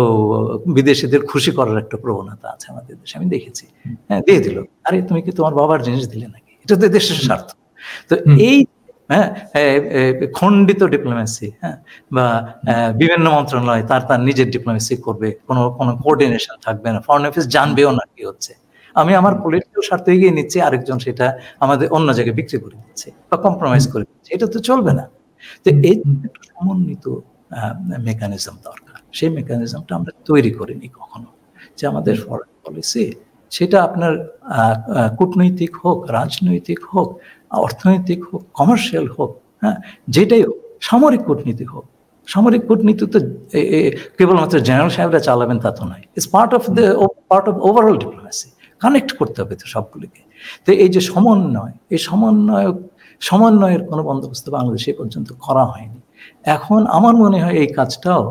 বিদেশিদের খুশি করার একটা প্রবণতা আছে আমাদের দেশে, আমি দেখেছি। হ্যাঁ, দিয়ে দিল, আরে তুমি কি তোমার বাবার জিনিস দিলে নাকি? এটা তো দেশের স্বার্থ। তো এই খণ্ডিত ডিপ্লোমেসি, হ্যাঁ, বা বিভিন্ন মন্ত্রণালয় তার নিজের ডিপ্লোমেসি করবে, কোনো কোঅর্ডিনেশন থাকবে না, ফরেন অফিস জানবেও না কি হচ্ছে। আমি আমার পলিটিক্যাল স্বার্থ এগিয়ে নিচ্ছি, আরেকজন সেটা আমাদের অন্য জায়গায় বিক্রি করে দিচ্ছে বা কম্প্রোমাইজ করে দিচ্ছে, এটা তো চলবে না। তো এই একটা সমন্বিত মেকানিজম দরকার। সেই মেকানিজমটা আমরা তৈরি করিনি কখনো, যে আমাদের ফরেন পলিসি সেটা আপনার কূটনৈতিক হোক, রাজনৈতিক হোক, অর্থনৈতিক হোক, কমার্শিয়াল হোক, হ্যাঁ, যেটাই হোক, সামরিক কূটনীতি হোক, সামরিক কূটনীতি তো কেবলমাত্র জেনারেল সাহেবরা চালাবেন তা তো নয়, it's part of overall diplomacy. Connect করতে হবে তো সবগুলিকে। তো এই যে সমন্বয়, এই সমন্বয়ের কোনো বন্দোবস্ত বাংলাদেশে পর্যন্ত করা হয়নি। এখন আমার মনে হয় এই কাজটাও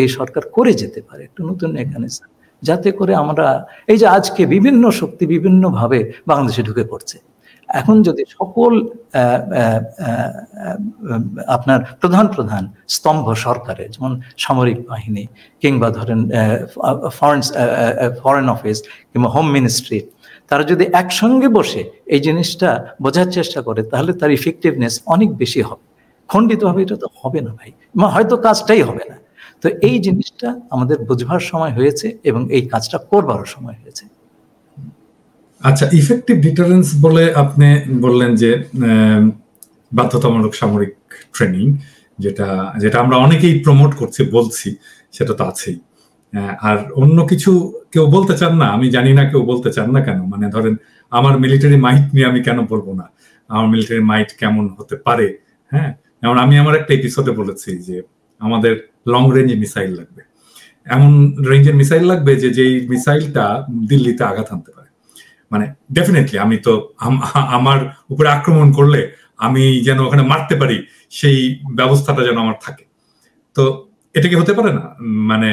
এই সরকার করে যেতে পারে একটু নতুন মেকানিজম, যাতে করে আমরা এই যে আজকে বিভিন্ন শক্তি বিভিন্নভাবে বাংলাদেশে ঢুকে পড়ছে, এখন যদি সকল আপনার প্রধান প্রধান স্তম্ভ সরকারের, যেমন সামরিক বাহিনী কিংবা ধরেন ফরেন অফিস কিংবা হোম মিনিস্ট্রি, তারা যদি একসঙ্গে বসে এই জিনিসটা বোঝার চেষ্টা করে, তাহলে তার ইফেক্টিভনেস অনেক বেশি হবে। খণ্ডিতভাবে এটা তো হবে না ভাই, হয়তো কাজটাই হবে না। তো এই জিনিসটা আমাদের বুঝবার সময় হয়েছে এবং এই কাজটা করবার সময় হয়েছে। আচ্ছা, ইফেক্টিভ ডিটারেন্স বলে আপনি বললেন যে বাধ্যতামূলক সামরিক ট্রেনিং, যেটা আমরা অনেকেই প্রমোট করছি, বলছি, সেটা তো আছেই। আর অন্য কিছু কেউ বলতে চান না, আমি জানি না কেউ বলতে চান না কেন। মানে ধরেন আমার মিলিটারি মাইট নিয়ে আমি কেন বলবো না, আমার মিলিটারি মাইট কেমন হতে পারে। হ্যাঁ, যেমন আমি আমার একটা এপিসোডে বলেছি যে আমাদের লং রেঞ্জ মিসাইল লাগবে, এমন রেঞ্জের মিসাইল লাগবে যেই মিসাইলটা দিল্লিতে আঘাত আনতে পারে। মানে ডেফিনেটলি আমি তো আমার উপরে আক্রমণ করলে আমি যেন ওখানে মারতে পারি, সেই ব্যবস্থাটা যেন আমার থাকে। তো এটা কি হতে পারে না মানে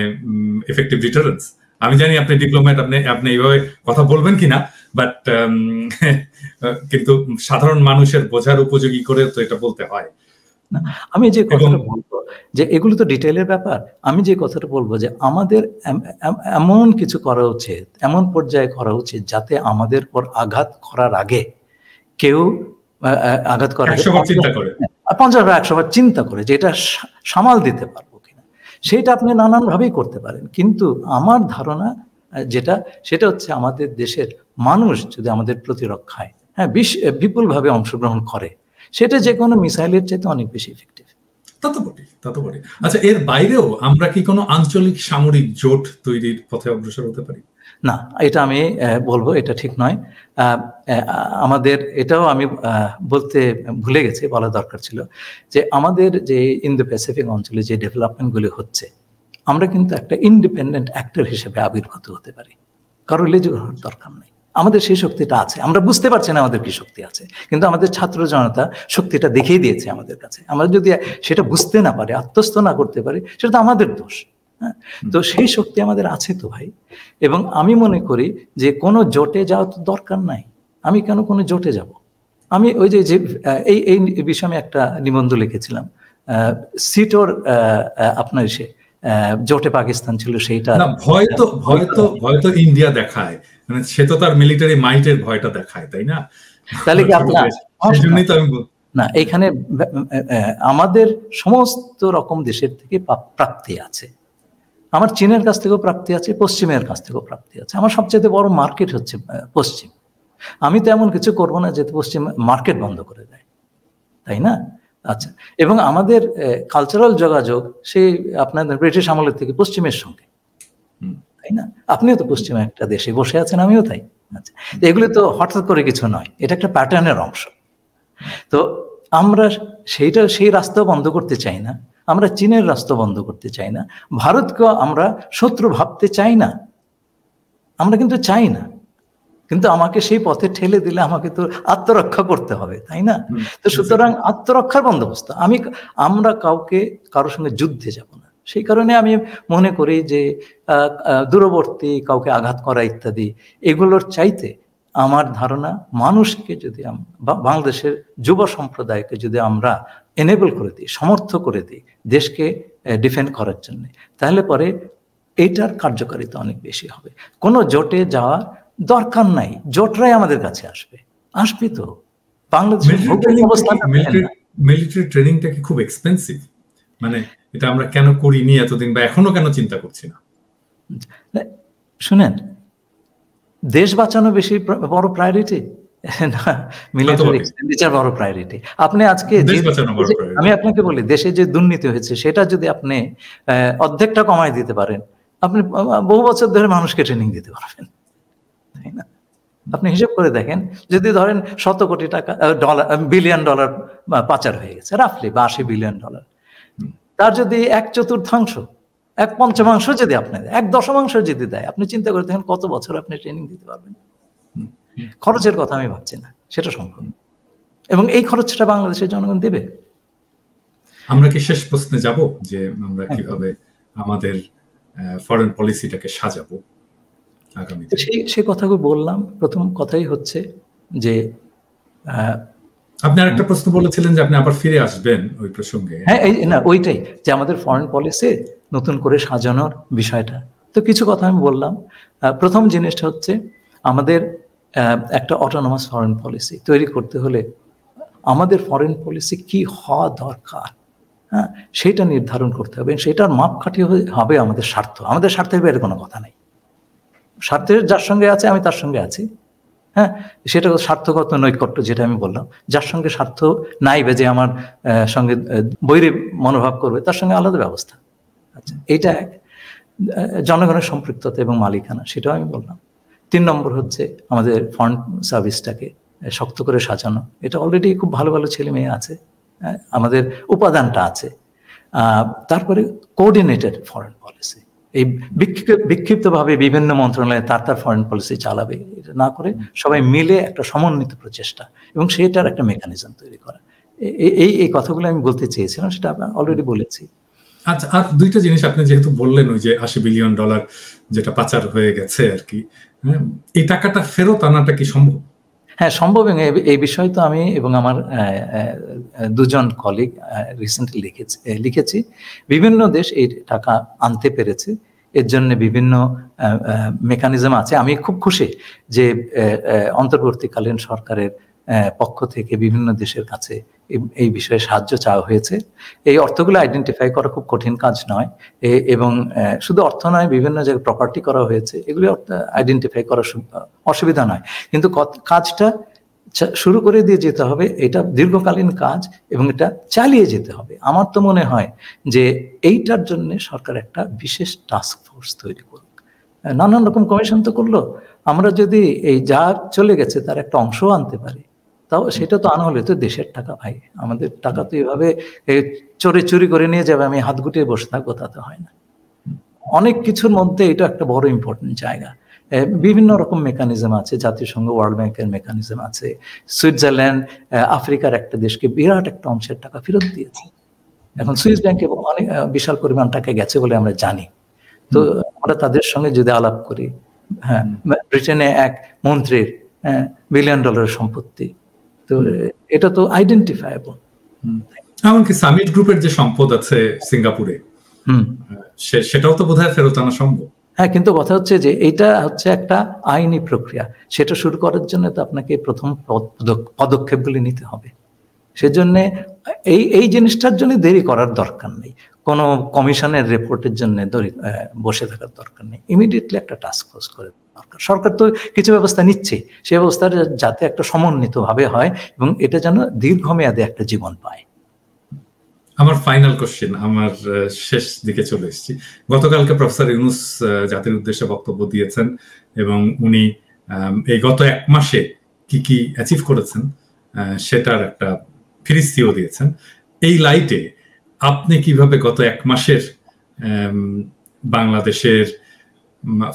এফেক্টিভ ডিটারেন্স? আমি জানি আপনি ডিপ্লোম্যাট, আপনি এইভাবে কথা বলবেন কিনা, বাট কিন্তু সাধারণ মানুষের বোঝার উপযোগী করে তো এটা বলতে হয়। আমি যে কথাটা বলবো যে এগুলো তো ডিটেইলের ব্যাপার, আমি যে কথাটা বলবো যে আমাদের এমন কিছু করা উচিত, এমন পর্যায়ে করা উচিত যাতে আমাদের পর আঘাত করার আগে কেউ আঘাত করার 50 বার চিন্তা করে যে এটা সামাল দিতে পারবো কিনা। সেটা আপনি নানান ভাবেই করতে পারেন, কিন্তু আমার ধারণা সেটা হচ্ছে আমাদের দেশের মানুষ যদি আমাদের প্রতিরক্ষায় বিপুলভাবে অংশগ্রহণ করে, সেটা যে কোনো মিসাইলের চাইতে অনেক বেশি ইফেক্টিভ। তা তো বলি। আচ্ছা, এর বাইরেও আমরা কি কোনো আঞ্চলিক সামরিক জোট তৈরির পথে অগ্রসর হতে পারি? না, এটা আমি বলবো এটা ঠিক নয়। আমাদের এটাও আমি বলতে ভুলে গেছি, বলা দরকার ছিল যে আমাদের যে ইন্দো প্যাসিফিক অঞ্চলে যে ডেভেলপমেন্টগুলি হচ্ছে, আমরা কিন্তু একটা ইন্ডিপেন্ডেন্ট অ্যাক্টর হিসেবে আবির্ভূত হতে পারি, কারো লেজু হওয়ার দরকার নেই। আমাদের সেই শক্তিটা আছে, আমরা বুঝতে পারছি না আমাদের কি শক্তি আছে, কিন্তু আমাদের ছাত্র জনতা শক্তিটা দেখিয়ে দিয়েছে আমাদের কাছে। আমরা যদি সেটা বুঝতে না পারি, আত্মস্থ না করতে পারি, সেটা তো আমাদের দোষ। হ্যাঁ, তো সেই শক্তি আমাদের আছে তো ভাই। এবং আমি মনে করি যে কোনো জোটে যাওয়া তো দরকার নাই। আমি কেন কোনো জোটে যাব? আমি ওই যে এই বিষয়ে আমি একটা নিবন্ধ লিখেছিলাম, সিটোর আপনার জোটে পাকিস্তান ছিল, সেইটা ভয় তো ইন্ডিয়া দেখায়, মানে সে তো তার মিলিটারি মাইটের ভয়টা দেখায়, তাই না? তাহলে কি আপনার না, এখানে আমাদের সমস্ত রকম দেশের থেকে প্রাপ্তি আছে। আমার চীনের কাছ থেকেও প্রাপ্তি আছে, পশ্চিমের কাছ থেকেও প্রাপ্তি আছে। আমার সবচেয়ে বড় মার্কেট হচ্ছে পশ্চিম। আমি তো এমন কিছু করবো না যে পশ্চিম মার্কেট বন্ধ করে দেয়, তাই না? আচ্ছা, এবং আমাদের কালচারাল যোগাযোগ সেই আপনাদের ব্রিটিশ আমলের থেকে পশ্চিমের সঙ্গে, তাই না? আপনিও তো পশ্চিমে একটা দেশে বসে আছেন, আমিও তাই। আচ্ছা, এগুলো তো হঠাৎ করে কিছু নয়, এটা একটা প্যাটার্নের অংশ। তো আমরা সেই রাস্তা বন্ধ করতে চাই না, আমরা চীনের রাস্তা বন্ধ করতে চাই না, ভারতকে আমরা শত্রু ভাবতে চাই না, আমরা কিন্তু চাই না। কিন্তু আমাকে সেই পথে ঠেলে দিলে আমাকে তো আত্মরক্ষা করতে হবে, তাই না? তো সুতরাং আত্মরক্ষার বন্দোবস্ত, আমরা কারোর সঙ্গে যুদ্ধে যাব না। সেই কারণে আমি মনে করি যে দূরবর্তী কাউকে আঘাত করা ইত্যাদি এগুলোর চাইতে আমার ধারণা মানুষকে যদি বাংলাদেশের যুব সম্প্রদায়কে যদি আমরা এনেবল করে দিই, সমর্থ করে দিই দেশকে ডিফেন্ড করার জন্য, তাহলে পরে এটার কার্যকারিতা অনেক বেশি হবে। কোনো জোটে যাওয়ার দরকার নাই, জোটরাই আমাদের কাছে আসবে তো। বাংলাদেশের মিলিটারি ট্রেনিংটা কি খুব এক্সপেন্সিভ? মানে এটা আমরা কেন করিনি এতদিন, বা এখনো কেন চিন্তা করছি না? শুনেন, দেশ বাঁচানো বেশি বড় প্রায়োরিটি না মিলিটারি এক্সপেন্ডিচার বড় প্রায়োরিটি? আপনি আজকে আমি আপনাকে বলি, দেশে যে দুর্নীতি হয়েছে সেটা যদি আপনি অর্ধেকটা কমায় দিতে পারেন, আপনি বহু বছর ধরে মানুষকে ট্রেনিং দিতে পারবেন, তাই না? আপনি হিসেব করে দেখেন, যদি ধরেন 100 কোটি টাকা বিলিয়ন ডলার পাচার হয়ে গেছে রাফলি, বা 80 বিলিয়ন ডলার, তার যদি 1/4 1/5 যদি আপনি 1/10 যদি দেয়, আপনি চিন্তা করে দেখেন কত বছর আপনি ট্রেনিং দিতে পারবেন। খরচের কথা আমি ভাবছি না, সেটা সম্ভব, এবং এই খরচটা বাংলাদেশের জনগণ দেবে। আমরা কি শেষ প্রশ্নে যাব যে আমরা কিভাবে আমাদের ফরেন পলিসিটাকে সাজাবো আগামীতে? সেই কথাগুলো বললাম। প্রথম কথাই হচ্ছে যে আপনি আরেকটা প্রশ্ন বলেছিলেন যে আপনি আবার ফিরে আসবেন ওই প্রসঙ্গে। হ্যাঁ, না ওইটাই যে আমাদের ফরেন পলিসি নতুন করে সাজানোর বিষয়টা। তো কিছু কথা আমি বললাম। প্রথম জিনিসটা হচ্ছে আমাদের একটা অটোনমাস ফরেন পলিসি তৈরি করতে হলে আমাদের ফরেন পলিসি কি হওয়া দরকার, হ্যাঁ, সেটা নির্ধারণ করতে হবে। সেটার মাপকাঠি হবে আমাদের স্বার্থ। আমাদের স্বার্থের বাইরে কোনো কথা নাই। স্বার্থের যার সঙ্গে আছে আমি তার সঙ্গে আছি, হ্যাঁ, সেটা স্বার্থগত নৈকট্য যেটা আমি বললাম। যার সঙ্গে স্বার্থ নাই বা যে আমার সঙ্গে বৈরী মনোভাব করবে তার সঙ্গে আলাদা ব্যবস্থা। আচ্ছা, এইটা এক। জনগণের সম্পৃক্ততা এবং মালিকানা, সেটাও আমি বললাম। 3 নম্বর হচ্ছে আমাদের ফরেন সার্ভিসটাকে শক্ত করে সাজানো। এটা অলরেডি খুব ভালো ভালো ছেলে মেয়ে আছে, আমাদের উপাদানটা আছে। তারপরে কোঅর্ডিনেটেড ফরেন পলিসি। এই বিক্ষিপ্তভাবে বিভিন্ন মন্ত্রণালয়ে তার ফরেন পলিসি চালাবে, এটা না করে সবাই মিলে একটা সমন্বিত প্রচেষ্টা এবং সেটার একটা মেকানিজম তৈরি করা। এই কথাগুলো আমি বলতে চেয়েছিলাম, সেটা অলরেডি বলেছি। আচ্ছা, আর দুইটা জিনিস আপনি যেহেতু বললেন, ওই যে $80 বিলিয়ন যেটা পাচার হয়ে গেছে আর কি, এই টাকাটা ফেরত আনাটা কি সম্ভব? হ্যাঁ, সম্ভব। এই বিষয়ে তো আমি এবং আমার 2জন কলিগ রিসেন্টলি লিখেছি। বিভিন্ন দেশ এই টাকা আনতে পেরেছে, এর জন্য বিভিন্ন মেকানিজম আছে। আমি খুব খুশি যে অন্তর্বর্তীকালীন সরকারের পক্ষ থেকে বিভিন্ন দেশের কাছে এই বিষয়ে সাহায্য চাওয়া হয়েছে। এই অর্থগুলো আইডেন্টিফাই করা খুব কঠিন কাজ নয়, এবং শুধু অর্থ নয়, বিভিন্ন জায়গায় প্রপার্টি করা হয়েছে, এগুলি আইডেন্টিফাই করা অসুবিধা নয়। কিন্তু কাজটা শুরু করে দিয়ে যেতে হবে। এটা দীর্ঘকালীন কাজ এবং এটা চালিয়ে যেতে হবে। আমার তো মনে হয় যে এইটার জন্য সরকার একটা বিশেষ টাস্ক ফোর্স তৈরি করুক। নানান রকম কমিশন তো করলো, আমরা যদি এই যা চলে গেছে তার একটা অংশ আনতে পারি, তাও সেটা তো আনা হলে তো দেশের টাকা ভাই, আমাদের টাকা তো এভাবে চুরি করে নিয়ে যাবে, আমি হাত গুটিয়ে বসে থাকবো, তা তো হয় না। অনেক কিছুর মধ্যে এটা একটা বড় ইম্পর্টেন্ট জায়গা। বিভিন্ন রকম মেকানিজম আছে, জাতিসংঘ, ওয়ার্ল্ড ব্যাংকের মেকানিজম আছে। সুইজারল্যান্ড আফ্রিকার একটা দেশকে বিরাট একটা অংশের টাকা ফেরত দিয়েছে। এখন সুইস ব্যাংকে অনেক বিশাল পরিমাণ টাকা গেছে বলে আমরা জানি। তো আমরা তাদের সঙ্গে যদি আলাপ করি, হ্যাঁ, ব্রিটেনে এক মন্ত্রীর $1 বিলিয়ন সম্পত্তি, তো এটা তো আইডেন্টিফায়েবল। এমনকি সামিট গ্রুপের যে সম্পদ আছে সিঙ্গাপুরে, সেটাও তো বোধহয় ফেরত আনা সম্ভব। হ্যাঁ, কিন্তু কথা হচ্ছে যে এটা হচ্ছে একটা আইনি প্রক্রিয়া। সেটা শুরু করার জন্য তো আপনাকে প্রথম পদক্ষেপগুলি নিতে হবে। সেজন্য এই জিনিসটার জন্য দেরি করার দরকার নেই, কোনো কমিশনের রিপোর্টের জন্য বসে থাকার দরকার নেই। ইমিডিয়েটলি একটা টাস্ক ফোর্স করে দরকার। সরকার তো কিছু ব্যবস্থা নিচ্ছে, সেই ব্যবস্থা যাতে একটা সমন্বিতভাবে হয় এবং এটা যেন দীর্ঘমেয়াদে একটা জীবন পায়। আমার ফাইনাল কোশ্চেন, আমার শেষ দিকে চলে এসেছি। গতকালকে প্রফেসর ইউনূস জাতির উদ্দেশ্যে বক্তব্য দিয়েছেন এবং উনি এই গত 1 মাসে কি কি অ্যাচিভ করেছেন সেটার একটা ফিরিস্তিও দিয়েছেন। এই লাইটে আপনি কিভাবে গত 1 মাসের বাংলাদেশের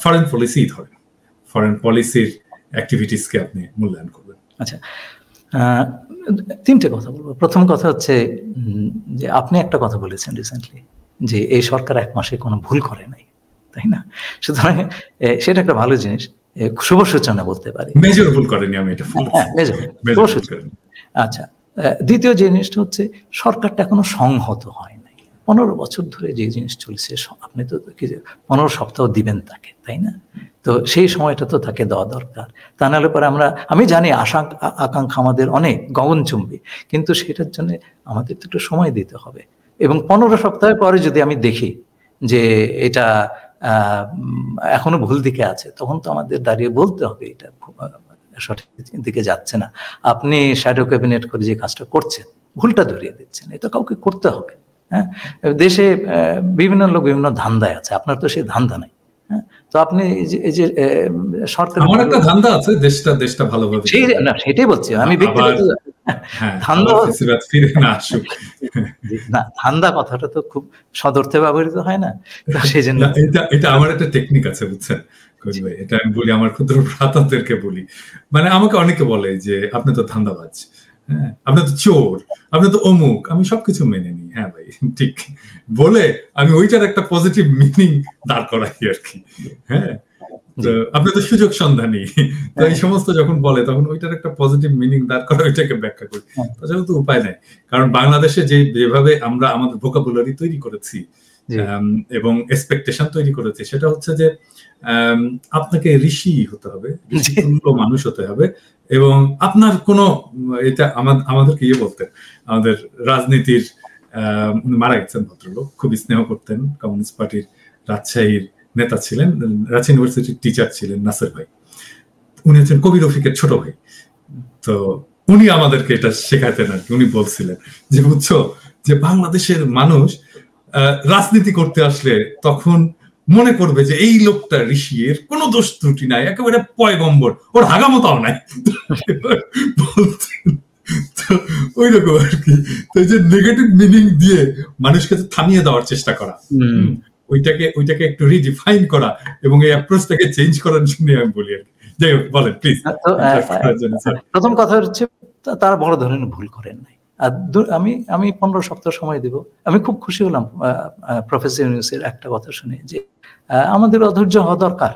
ফরেন পলিসি ধরেন, ফরেন পলিসির অ্যাক্টিভিটিসকে আপনি মূল্যায়ন করবেন? আচ্ছা, 3টে কথা বলবো। প্রথম কথা হচ্ছে যে আপনি একটা কথা বলেছেন রিসেন্টলি যে এই সরকার 1 মাসে কোনো ভুল করে নাই, তাই না? সুতরাং সেটা একটা ভালো জিনিস, শুভ সূচনা বলতে পারি। মেজর ভুল করেনি, আমি এটা আচ্ছা, দ্বিতীয় জিনিসটা হচ্ছে সরকারটা এখনো সংহত হয় নাই। 15 বছর ধরে যে জিনিস চলছে, আপনি তো 15 সপ্তাহ দিবেন তাকে, তাই না? তো সেই সময়টা তো তাকে দেওয়া দরকার। তা নাহলে পরে আমি জানি আকাঙ্ক্ষা আমাদের অনেক গগনচুম্বী, কিন্তু সেটার জন্য আমাদের তো একটু সময় দিতে হবে। এবং 15 সপ্তাহের পরে যদি আমি দেখি যে এটা এখনো ভুল দিকে আছে, তখন তো আমাদের দাঁড়িয়ে বলতে হবে এটা সঠিক দিকে যাচ্ছে না। আপনি শ্যাডো ক্যাবিনেট করে যে কাজটা করছেন, ভুলটা ধরিয়ে দিচ্ছেন, এটা কাউকে করতে হবে। হ্যাঁ, দেশে বিভিন্ন লোক বিভিন্ন ধান্দায় আছে, আপনার তো সেই ধান্দা নাই। হ্যাঁ, তো আপনি এই যে সরকার, আমার একটা ধান্দা আছে, দেশটা ভালোভাবে, না সেটাই বলছি আমি, ব্যক্তিগত ধান্দা ফিরে না আসুক না, ধান্দা কথাটা তো খুব সদর্থে ব্যবহৃত হয় না, সেই জন্য এটা আমার একটা টেকনিক আছে, বুঝছেন? এটা আমি বলি আমার ক্ষুদ্র ভ্রাতাদেরকে বলি, মানে আমাকে অনেকে বলে যে আপনি তো ধান্দাবাজ, হ্যাঁ, আপনি তো চোর, আপনি তো অমুক, আমি সবকিছু মেনে নিই, হ্যাঁ ভাই ঠিক বলে আমি ওইটার একটা পজিটিভ মিনিং দাঁড় করাই আর কি। হ্যাঁ, তো আপনি তো সুযোগ সন্ধানী, তো এই সমস্ত যখন বলে তখন ওইটার একটা পজিটিভ মিনিং দাঁড় করা, ওইটাকে ব্যাখ্যা করি। তাছাড়া তো উপায় নাই, কারণ বাংলাদেশে যেভাবে আমরা আমাদের ভোকাবুলারি তৈরি করেছি এবং এক্সপেকটেশন তৈরি করেছি, সেটা হচ্ছে যে আপনাকে ঋষি হতে হবে, ঋষিতুল্য মানুষ হতে হবে, এবং আপনার কোনো এটা আমাদেরকে বলতেন, আমাদের রাজনীতির মারা গেছেন ভদ্রলোক, খুবই স্নেহ করতেন, কমিউনিস্ট পার্টির রাজশাহীর নেতা ছিলেন, রাজশাহী ইউনিভার্সিটির টিচার ছিলেন, নাসের ভাই। উনি হচ্ছেন কবি রফিকের ছোট ভাই। তো উনি আমাদেরকে এটা শেখাতেন আর কি। উনি বলছিলেন যে বুঝছো, যে বাংলাদেশের মানুষ রাজনীতি করতে আসলে তখন মনে করবে যে এই লোকটা ঋষি, এর কোনো দোষ ত্রুটি নাই, একেবারে পয়গম্বর, ওর হাগামতাও নাই। ওই রকম আর কি। তো এই যে নেগেটিভ মিনিং দিয়ে মানুষকে থামিয়ে দেওয়ার চেষ্টা করা, ওইটাকে একটু রিডিফাইন করা এবং এই অ্যাপ্রোচটাকে চেঞ্জ করার জন্য আমি বলি আর কি। যাই হোক, বলেন প্লিজ। প্রথম কথা হচ্ছে তারা বড় ধরনের ভুল করেন নাই। আর আমি 15 সপ্তাহ সময় দেব। আমি খুব খুশি হলাম প্রফেসর ইউনূসের একটা কথা শুনে, যে আমাদের অধৈর্য হওয়া দরকার।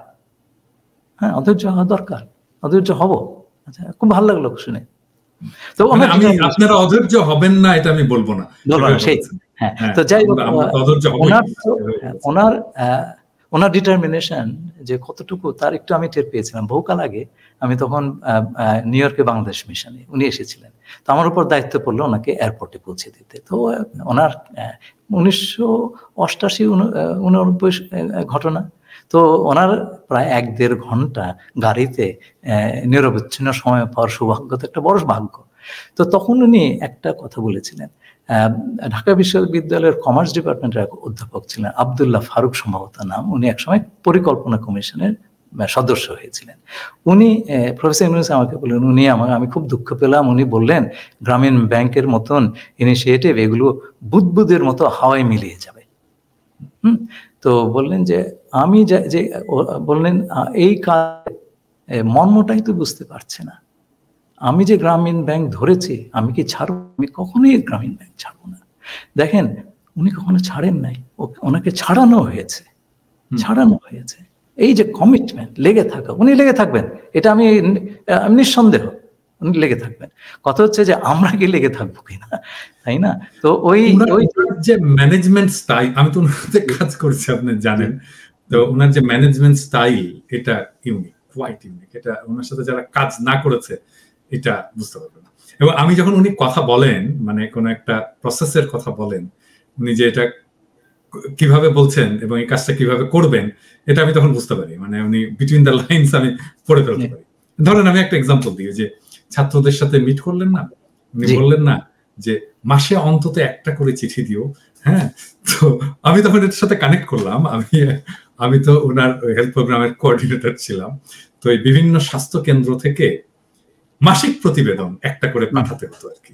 হ্যাঁ, অধৈর্য হওয়া দরকার, অধৈর্য হব। আচ্ছা, খুব ভালো লাগলো শুনে। তো আপনারা অধৈর্য হবেন না এটা আমি বলবো না, সেই হ্যাঁ। তো যাই হোক, ওনার ডিটারমিনেশন যে কতটুকু, তার একটু আমি টের পেয়েছিলাম বহুকাল আগে। আমি তখন নিউ ইয়র্কে বাংলাদেশ মিশনে উনি এসেছিলেন, তো আমার উপর দায়িত্ব পড়লো ওনাকে এয়ারপোর্টে পৌঁছে দিতে। তো ওনার 1988-89 ঘটনা। তো ওনার প্রায় 1-1.5 ঘন্টা গাড়িতে নিরবচ্ছিন্ন সময় পাওয়ার সৌভাগ্য তো একটা বড় ভাগ্য। তো তখন উনি একটা কথা বলেছিলেন। ঢাকা বিশ্ববিদ্যালয়ের কমার্স ডিপার্টমেন্টের এক অধ্যাপক ছিলেন, আব্দুল্লাহ ফারুক সম্ভবত নাম। উনি একসময় পরিকল্পনা কমিশনের সদস্য হয়েছিলেন। উনি প্রফেসর ইউনূস আমাকে বললেন, আমি খুব দুঃখ পেলাম। উনি বললেন গ্রামীণ ব্যাংকের মতন ইনিশিয়েটিভ এগুলো বুদবুদের মতো হাওয়ায় মিলিয়ে যাবে। তো বললেন যে বললেন এই কাজ মর্মটাই তো বুঝতে পারছে না। আমি যে গ্রামীণ ব্যাংক ধরেছি, আমি কি ছাড়ব? আমি কখনোই গ্রামীণ ব্যাংক ছাড়বো না। দেখেন, উনি কখনো ছাড়েন নাই, ওনাকে ছাড়ানো হয়েছে। এই যে কমিটমেন্ট, লেগে থাকা, উনি লেগে থাকবেন, এটা আমি নিঃসন্দেহ উনি লেগে থাকবেন। কথা হচ্ছে যে আমরা কি লেগে থাকবো কিনা, তাই না? তো ওই যে ম্যানেজমেন্ট স্টাইল, আমি তো ওনার কাজ করছি আপনি জানেন, তো ওনার যে ম্যানেজমেন্ট স্টাইল এটা ইউনিক, কোয়াইট ইউনিক। এটা ওনার সাথে যারা কাজ না করেছে এটা বুঝতে পারবে না। এবং আমি যখন উনি কথা বলেন, মানে কোন একটা প্রসেসের কথা বলেন, উনি যে এটা কিভাবে বলছেন এবং এই কাজটা কিভাবে করবেন, এটা আমি তখন বুঝতে পারি। মানে উনি বিটুইন দ্য লাইনস আমি পড়ে ফেলতে পারি। ধরেন আমি একটা এক্সাম্পল দিই, যে ছাত্রদের সাথে মিট করলেন না, উনি বললেন না যে মাসে অন্তত একটা করে চিঠি দিও। হ্যাঁ, তো আমি তখন এটার সাথে কানেক্ট করলাম। আমি তো ওনার হেলথ প্রোগ্রামের কোঅর্ডিনেটর ছিলাম। তো এই বিভিন্ন স্বাস্থ্য কেন্দ্র থেকে মাসিক প্রতিবেদন একটা করে পাঠাতে হতো আর কি।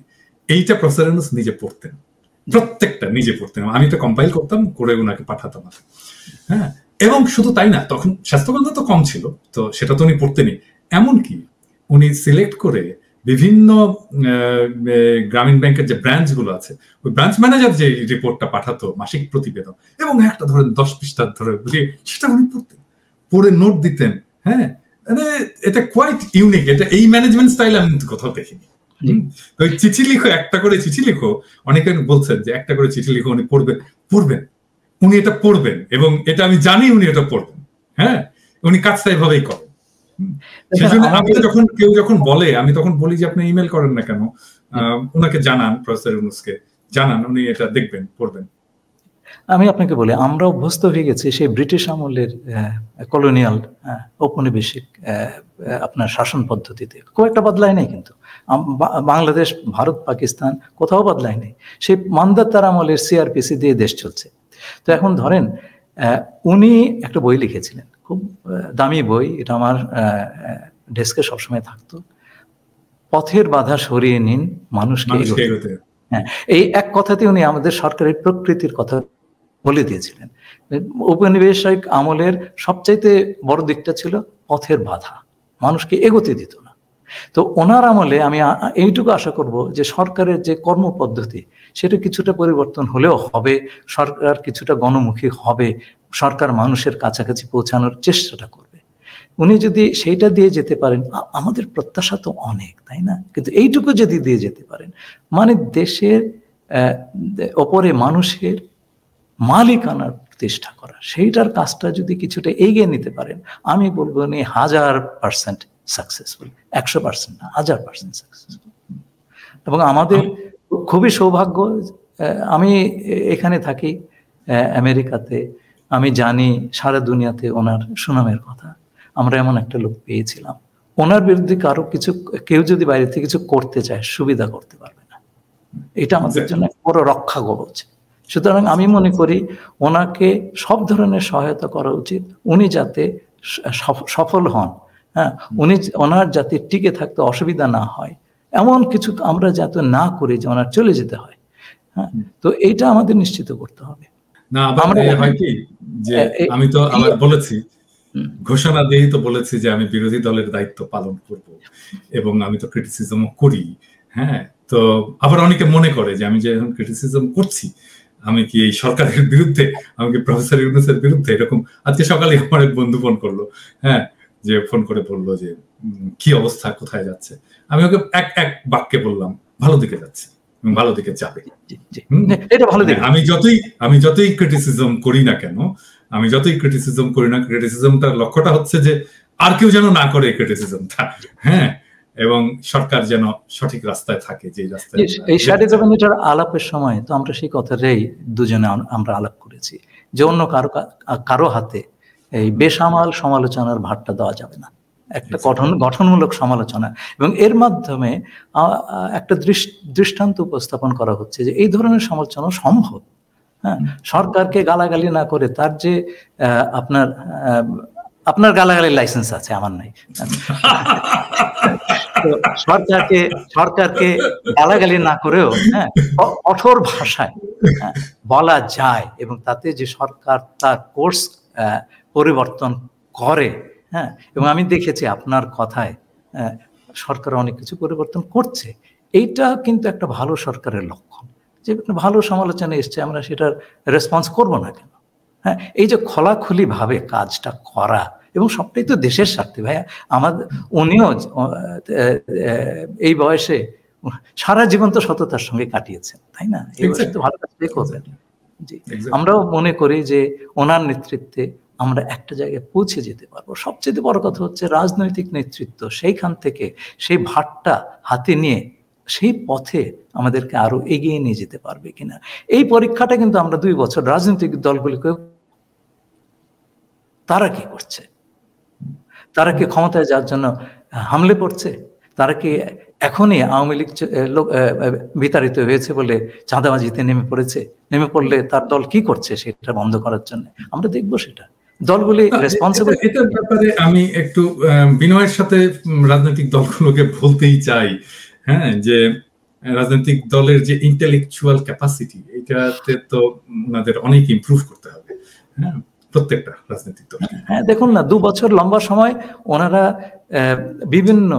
এইটা প্রফেসর ইউনূস নিজে পড়তেন, প্রত্যেকটা নিজে পড়তেন, আমি তো কম্পাইল করতাম, করে ওনাকে পাঠাতাম। হ্যাঁ, এবং শুধু তাই না, তখন স্বাস্থ্যকেন্দ্র তো কম ছিল, তো সেটা তো উনি পড়তেনই। এমনকি উনি সিলেক্ট করে বিভিন্ন গ্রামীণ ব্যাংকের যে ব্রাঞ্চ গুলো আছে, ওই ব্রাঞ্চ ম্যানেজার যে রিপোর্টটা পাঠাতো মাসিক প্রতিবেদন, এবং একটা ধরেন 10 পৃষ্ঠার ধরে সেটা উনি পড়তেন, পড়ে নোট দিতেন। হ্যাঁ, এটা কোয়াইট ইউনিক। এটা এই ম্যানেজমেন্ট স্টাইল আমি কোথাও দেখিনি। ওই চিঠি লিখো, একটা করে চিঠি লিখো, অনেকে বলছেন যে একটা করে চিঠি লিখো, উনি পড়বেন, উনি এটা পড়বেন, এবং এটা আমি জানি উনি এটা পড়বেন। হ্যাঁ, উনি কাজটা এভাবেই করেন। সেজন্য আমি কেউ যখন বলে, আমি তখন বলি যে আপনি ইমেল করেন না কেন, ওনাকে জানান, প্রফেসর ইউনূসকে জানান, উনি এটা দেখবেন, পড়বেন। আমি আপনাকে বলি, আমরা অভ্যস্ত হয়ে গেছি সেই ব্রিটিশ আমলের কলোনিয়াল ঔপনিবেশিক আপনার শাসন পদ্ধতিতে। খুব একটা বদলায় নাই, কিন্তু বাংলাদেশ, ভারত, পাকিস্তান কোথাও বদলায় নাই। সেই মান্দাতার আমলের সিআরপিসি দিয়ে দেশ চলছে। তো এখন ধরেন, উনি একটা বই লিখেছিলেন, খুব দামি বই, এটা আমার ডেস্কে সবসময় থাকতো, পথের বাধা সরিয়ে নিন, মানুষকে এগোতে। হ্যাঁ, এই এক কথাতে উনি আমাদের সরকারের প্রকৃতির কথা বলে দিয়েছিলেন। ঔপনিবেশিক আমলের সবচাইতে বড় দিকটা ছিল পথের বাধা, মানুষকে এগোতে দিত না। তো ওনার আমলে আমি এইটুকু আশা করব যে সরকারের যে কর্মপদ্ধতি সেটা কিছুটা পরিবর্তন হলেও হবে, সরকার কিছুটা গণমুখী হবে, সরকার মানুষের কাছাকাছি পৌঁছানোর চেষ্টাটা করবে। উনি যদি সেইটা দিয়ে যেতে পারেন, আমাদের প্রত্যাশা তো অনেক, তাই না? কিন্তু এইটুকু যদি দিয়ে যেতে পারেন, মানে দেশের ওপরে মানুষের মালিকানার প্রতিষ্ঠা করা, সেইটার কাজটা যদি কিছুটা এগিয়ে নিতে পারেন, আমি বলবো উনি 1000% সাকসেসফুল, 100% না, 1000% সাকসেসফুল। এবং আমাদের খুবই সৌভাগ্য, আমি এখানে থাকি আমেরিকাতে, আমি জানি সারা দুনিয়াতে ওনার সুনামের কথা। আমরা এমন একটা লোক পেয়েছিলাম, ওনার বিরুদ্ধে কেউ যদি বাইরে থেকে কিছু করতে চায়, সুবিধা করতে পারবে না। এটা আমাদের জন্য বড় রক্ষা কবচ। সুতরাং আমি মনে করি ওনাকে সব ধরনের সহায়তা করা উচিত, উনি যাতে সফল হন, হ্যাঁ, ওনার যাতে টিকে থাকতে অসুবিধা না হয়, এমন কিছু আমরা যাতে না করি যে ওনার চলে যেতে হয়। হ্যাঁ, তো এইটা আমাদের নিশ্চিত করতে হবে। না, আমরা হয় কি যে আমি তো আবার বলেছি, ঘোষণা দিয়েই তো বলেছি যে আমি বিরোধী দলের দায়িত্ব পালন করব, এবং আমি তো ক্রিটিসিজমও করি। হ্যাঁ, তো আবার অনেকে মনে করে যে আমি যে এখন ক্রিটিসিজম করছি, আমি কি এই সরকারের বিরুদ্ধে, আমি কি প্রফেসর ইউনূসের বিরুদ্ধে। এরকম আজকে সকালে আমার এক বন্ধু ফোন করলো, হ্যাঁ, যে ফোন করে বললো যে কি অবস্থা, কোথায় যাচ্ছে। আমি ওকে এক বাক্যে বললাম, ভালো দিকে যাচ্ছে এবং ভালো দিকে যাবে। আমি যতই ক্রিটিসিজম করি না কেন, ক্রিটিসিজমটার লক্ষ্যটা হচ্ছে যে আর কেউ যেন না করে ক্রিটিসিজমটা, হ্যাঁ, এবং সরকার যেন সঠিক রাস্তায় থাকে, যে রাস্তায়। এই 7.5 মিনিটের আলাপের সময় তো আমরা সেই কথাটাই দুজনে আমরা আলাপ করেছি যে অন্য কারো হাতে এই বেসামাল সমালোচনার ভারটা দেওয়া যাবে না, একটা গঠনমূলক সমালোচনা। এবং এর মাধ্যমে একটা দৃষ্টান্ত উপস্থাপন করা হচ্ছে যে এই ধরনের সমালোচনা সম্ভব। হ্যাঁ, সরকারকে গালাগালি না করে, তার যে আপনার গালাগালির লাইসেন্স আছে, আমার নাই। তো সরকারকে গালাগালি না করেও, হ্যাঁ, কঠোর ভাষায় বলা যায়, এবং তাতে যে সরকার তার কোর্স পরিবর্তন করে। হ্যাঁ, এবং আমি দেখেছি আপনার কথায় সরকার অনেক কিছু পরিবর্তন করছে। এইটা কিন্তু একটা ভালো সরকারের লক্ষণ, যে ভালো সমালোচনা এসছে, আমরা সেটার রেসপন্স করব না কেন? হ্যাঁ, এই যে খোলাখুলি ভাবে কাজটা করা, এবং সবটাই তো দেশের স্বার্থে। ভাইয়া, উনিও এই বয়সে সারা জীবন তো সততার সঙ্গে কাটিয়েছেন, তাই না? এই বয়সে তো ভালো কাজ করবেন। জি, আমরাও মনে করি যে ওনার নেতৃত্বে আমরা একটা জায়গায় পৌঁছে যেতে পারবো। সবচেয়ে বড় কথা হচ্ছে রাজনৈতিক নেতৃত্ব সেইখান থেকে সেই ভারটা হাতে নিয়ে সেই পথে আমাদেরকে আরো এগিয়ে নিয়ে যেতে পারবে কিনা, এই পরীক্ষাটা কিন্তু আমরা 2 বছর রাজনৈতিক দলগুলিকে, তারা কি করছে? তারা কি ক্ষমতায় যাওয়ার জন্য হামলে পড়ছে? তারা কি এখনই আওয়ামী লীগ বিতাড়িত হয়েছে বলে চাঁদাবাজিতে নেমে পড়লে তার দল কি করছে সেটা বন্ধ করার জন্য? আমরা দেখবো সেটা। দলগুলি রেসপন্সিবল। এটার ব্যাপারে আমি একটু বিনয়ের সাথে রাজনৈতিক দলগুলোকে বলতেই চাই, হ্যাঁ, যে রাজনৈতিক দলের যে ইন্টেলেকচুয়াল ক্যাপাসিটি, এটাতে তো ওনাদের অনেক ইমপ্রুভ করতে হবে। হ্যাঁ, প্রত্যেকটা রাজনৈতিক দল। হ্যাঁ, দেখুন না, 2 বছর লম্বা সময় ওনারা বিভিন্ন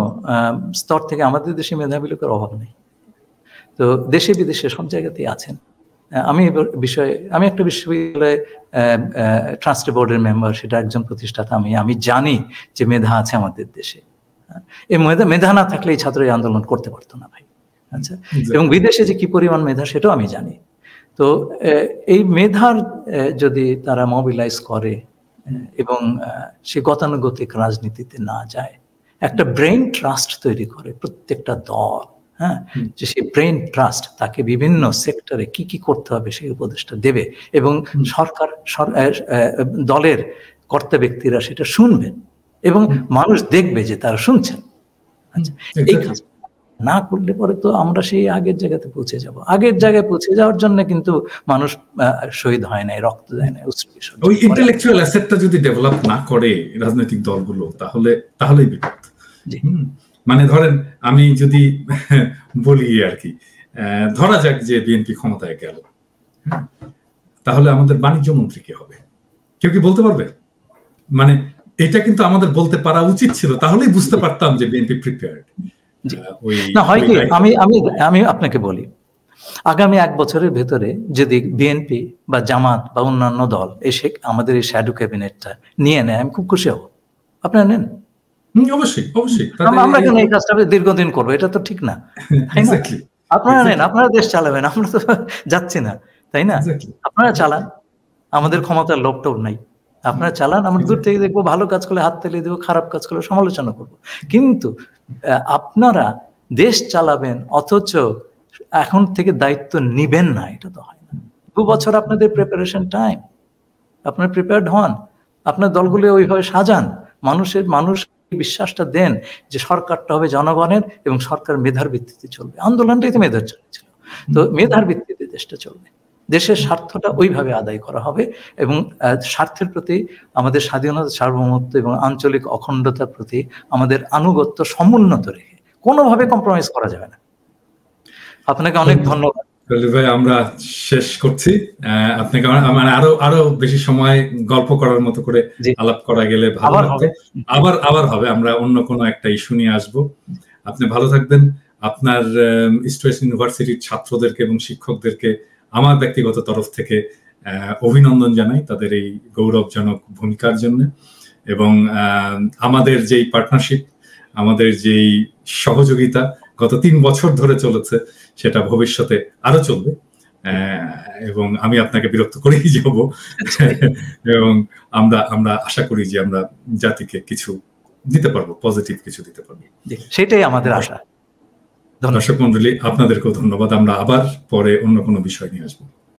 স্তর থেকে, আমাদের দেশে মেধাবী লোকের অভাব নেই, তো দেশে বিদেশে সব জায়গাতেই আছেন। আমি একটা বিশ্ববিদ্যালয়ে ট্রাস্টি বোর্ডের মেম্বার, সেটা একজন প্রতিষ্ঠাতা। আমি জানি যে মেধা আছে আমাদের দেশে। এই মেধা না থাকলে এই ছাত্র আন্দোলন করতে পারতো না, ভাই। আচ্ছা, এবং বিদেশে যে কি পরিমাণ মেধা সেটাও আমি জানি। তো এই মেধার যদি তারা মোবিলাইজ করে এবং সে গতানুগতিক রাজনীতিতে না যায়, একটা ব্রেইন ট্রাস্ট তৈরি করে প্রত্যেকটা দল, হ্যাঁ, যে সেই ব্রেইন ট্রাস্ট তাকে বিভিন্ন সেক্টরে কি করতে হবে সেই উপদেশটা দেবে, এবং সরকার দলের কর্তা ব্যক্তিরা সেটা শুনবেন এবং মানুষ দেখবে যে তারা শুনছেন। আচ্ছা, এই কাজ না করলে পরে তো আমরা সেই আগের জায়গাতে পৌঁছে যাব। আগের জায়গায় পৌঁছে যাওয়ার জন্য কিন্তু মানুষ শহীদ হয় নাই, রক্ত দেয় নাই, ওই ইন্টেলেকচুয়াল অ্যাসেটটা যদি ডেভেলপ না করে রাজনৈতিক দলগুলো, তাহলেই বিপদ। মানে ধরেন, আমি যদি বলি আর কি, ধরা যাক যে বিএনপি ক্ষমতায় গেল, তাহলে আমাদের বাণিজ্য মন্ত্রী কে হবে? কেউ কি বলতে পারবে? মানে এটা কিন্তু আমাদের বলতে পারা উচিত ছিল, তাহলেই বুঝতে পারতাম যে বিএনপি প্রিপেয়ার্ড। না হয় কি, আমি আমি আমি আপনাকে বলি, আগামী 1 বছরের ভেতরে যদি বিএনপি বা জামাত বা অন্যান্য দল এসে আমাদের এই শ্যাডো ক্যাবিনেটটা নিয়ে নেয়, আমি খুব খুশি হব। আপনারা নেন? অবশ্যই অবশ্যই। আমরা কেন এই কাজটা দীর্ঘদিন করবো? এটা তো ঠিক না, তাই না? আপনারা নেন, আপনারা দেশ চালাবেন, আমরা তো যাচ্ছি না, তাই না? আপনারা চালান, আমাদের ক্ষমতার লোভটাও নাই। আপনারা চালান, আমরা দূর থেকে দেখবো, ভালো কাজ করলে হাত তালি দেবো, খারাপ কাজ করলে সমালোচনা করবো। কিন্তু আপনারা দেশ চালাবেন অথচ এখন থেকে দায়িত্ব নিবেন না, এটা তো হয় না। 2 বছর আপনাদের প্রিপারেশন টাইম, আপনারা প্রিপেয়ার্ড হন, আপনার দলগুলো ওইভাবে সাজান, মানুষ বিশ্বাসটা দেন যে সরকারটা হবে জনগণের এবং সরকার মেধার ভিত্তিতে চলবে। আন্দোলনটাই তো মেধার চলেছিল, তো মেধার ভিত্তিতে দেশটা চলবে, দেশের স্বার্থটা ওইভাবে আদায় করা হবে এবং স্বার্থের প্রতি আমাদের স্বাধীনতা, সার্বভৌমত্ব এবং আঞ্চলিক অখণ্ডতার প্রতি আমাদের আনুগত্য সমুন্নত রেখে কোনোভাবে কম্প্রোমাইজ করা যাবে না। আপনাকে অনেক ধন্যবাদ ভাই, আমরা শেষ করছি। আপনাকে মানে আরো বেশি সময় গল্প করার মতো করে আলাপ করা গেলে ভালো লাগতো। আবার হবে, আমরা অন্য কোনো একটা ইস্যু নিয়ে আসবো। আপনি ভালো থাকবেন। আপনার ইস্ট ওয়েস্ট ইউনিভার্সিটির ছাত্রদেরকে এবং শিক্ষকদেরকে আমার ব্যক্তিগত তরফ থেকে অভিনন্দন জানাই তাদের এই গৌরবজনক ভূমিকার জন্য, এবং আমাদের যেই পার্টনারশিপ, আমাদের যেই সহযোগিতা গত 3 বছর ধরে চলেছে, সেটা ভবিষ্যতে আরো চলবে, এবং আমি আপনাকে বিরক্ত করেই যাব, এবং আমরা আশা করি যে আমরা জাতিকে কিছু দিতে পারবো, পজিটিভ কিছু দিতে পারবো, সেটাই আমাদের আশা। দর্শক মন্ডলী, আপনাদেরকেও ধন্যবাদ। আমরা আবার পরে অন্য কোনো বিষয় নিয়ে আসবো।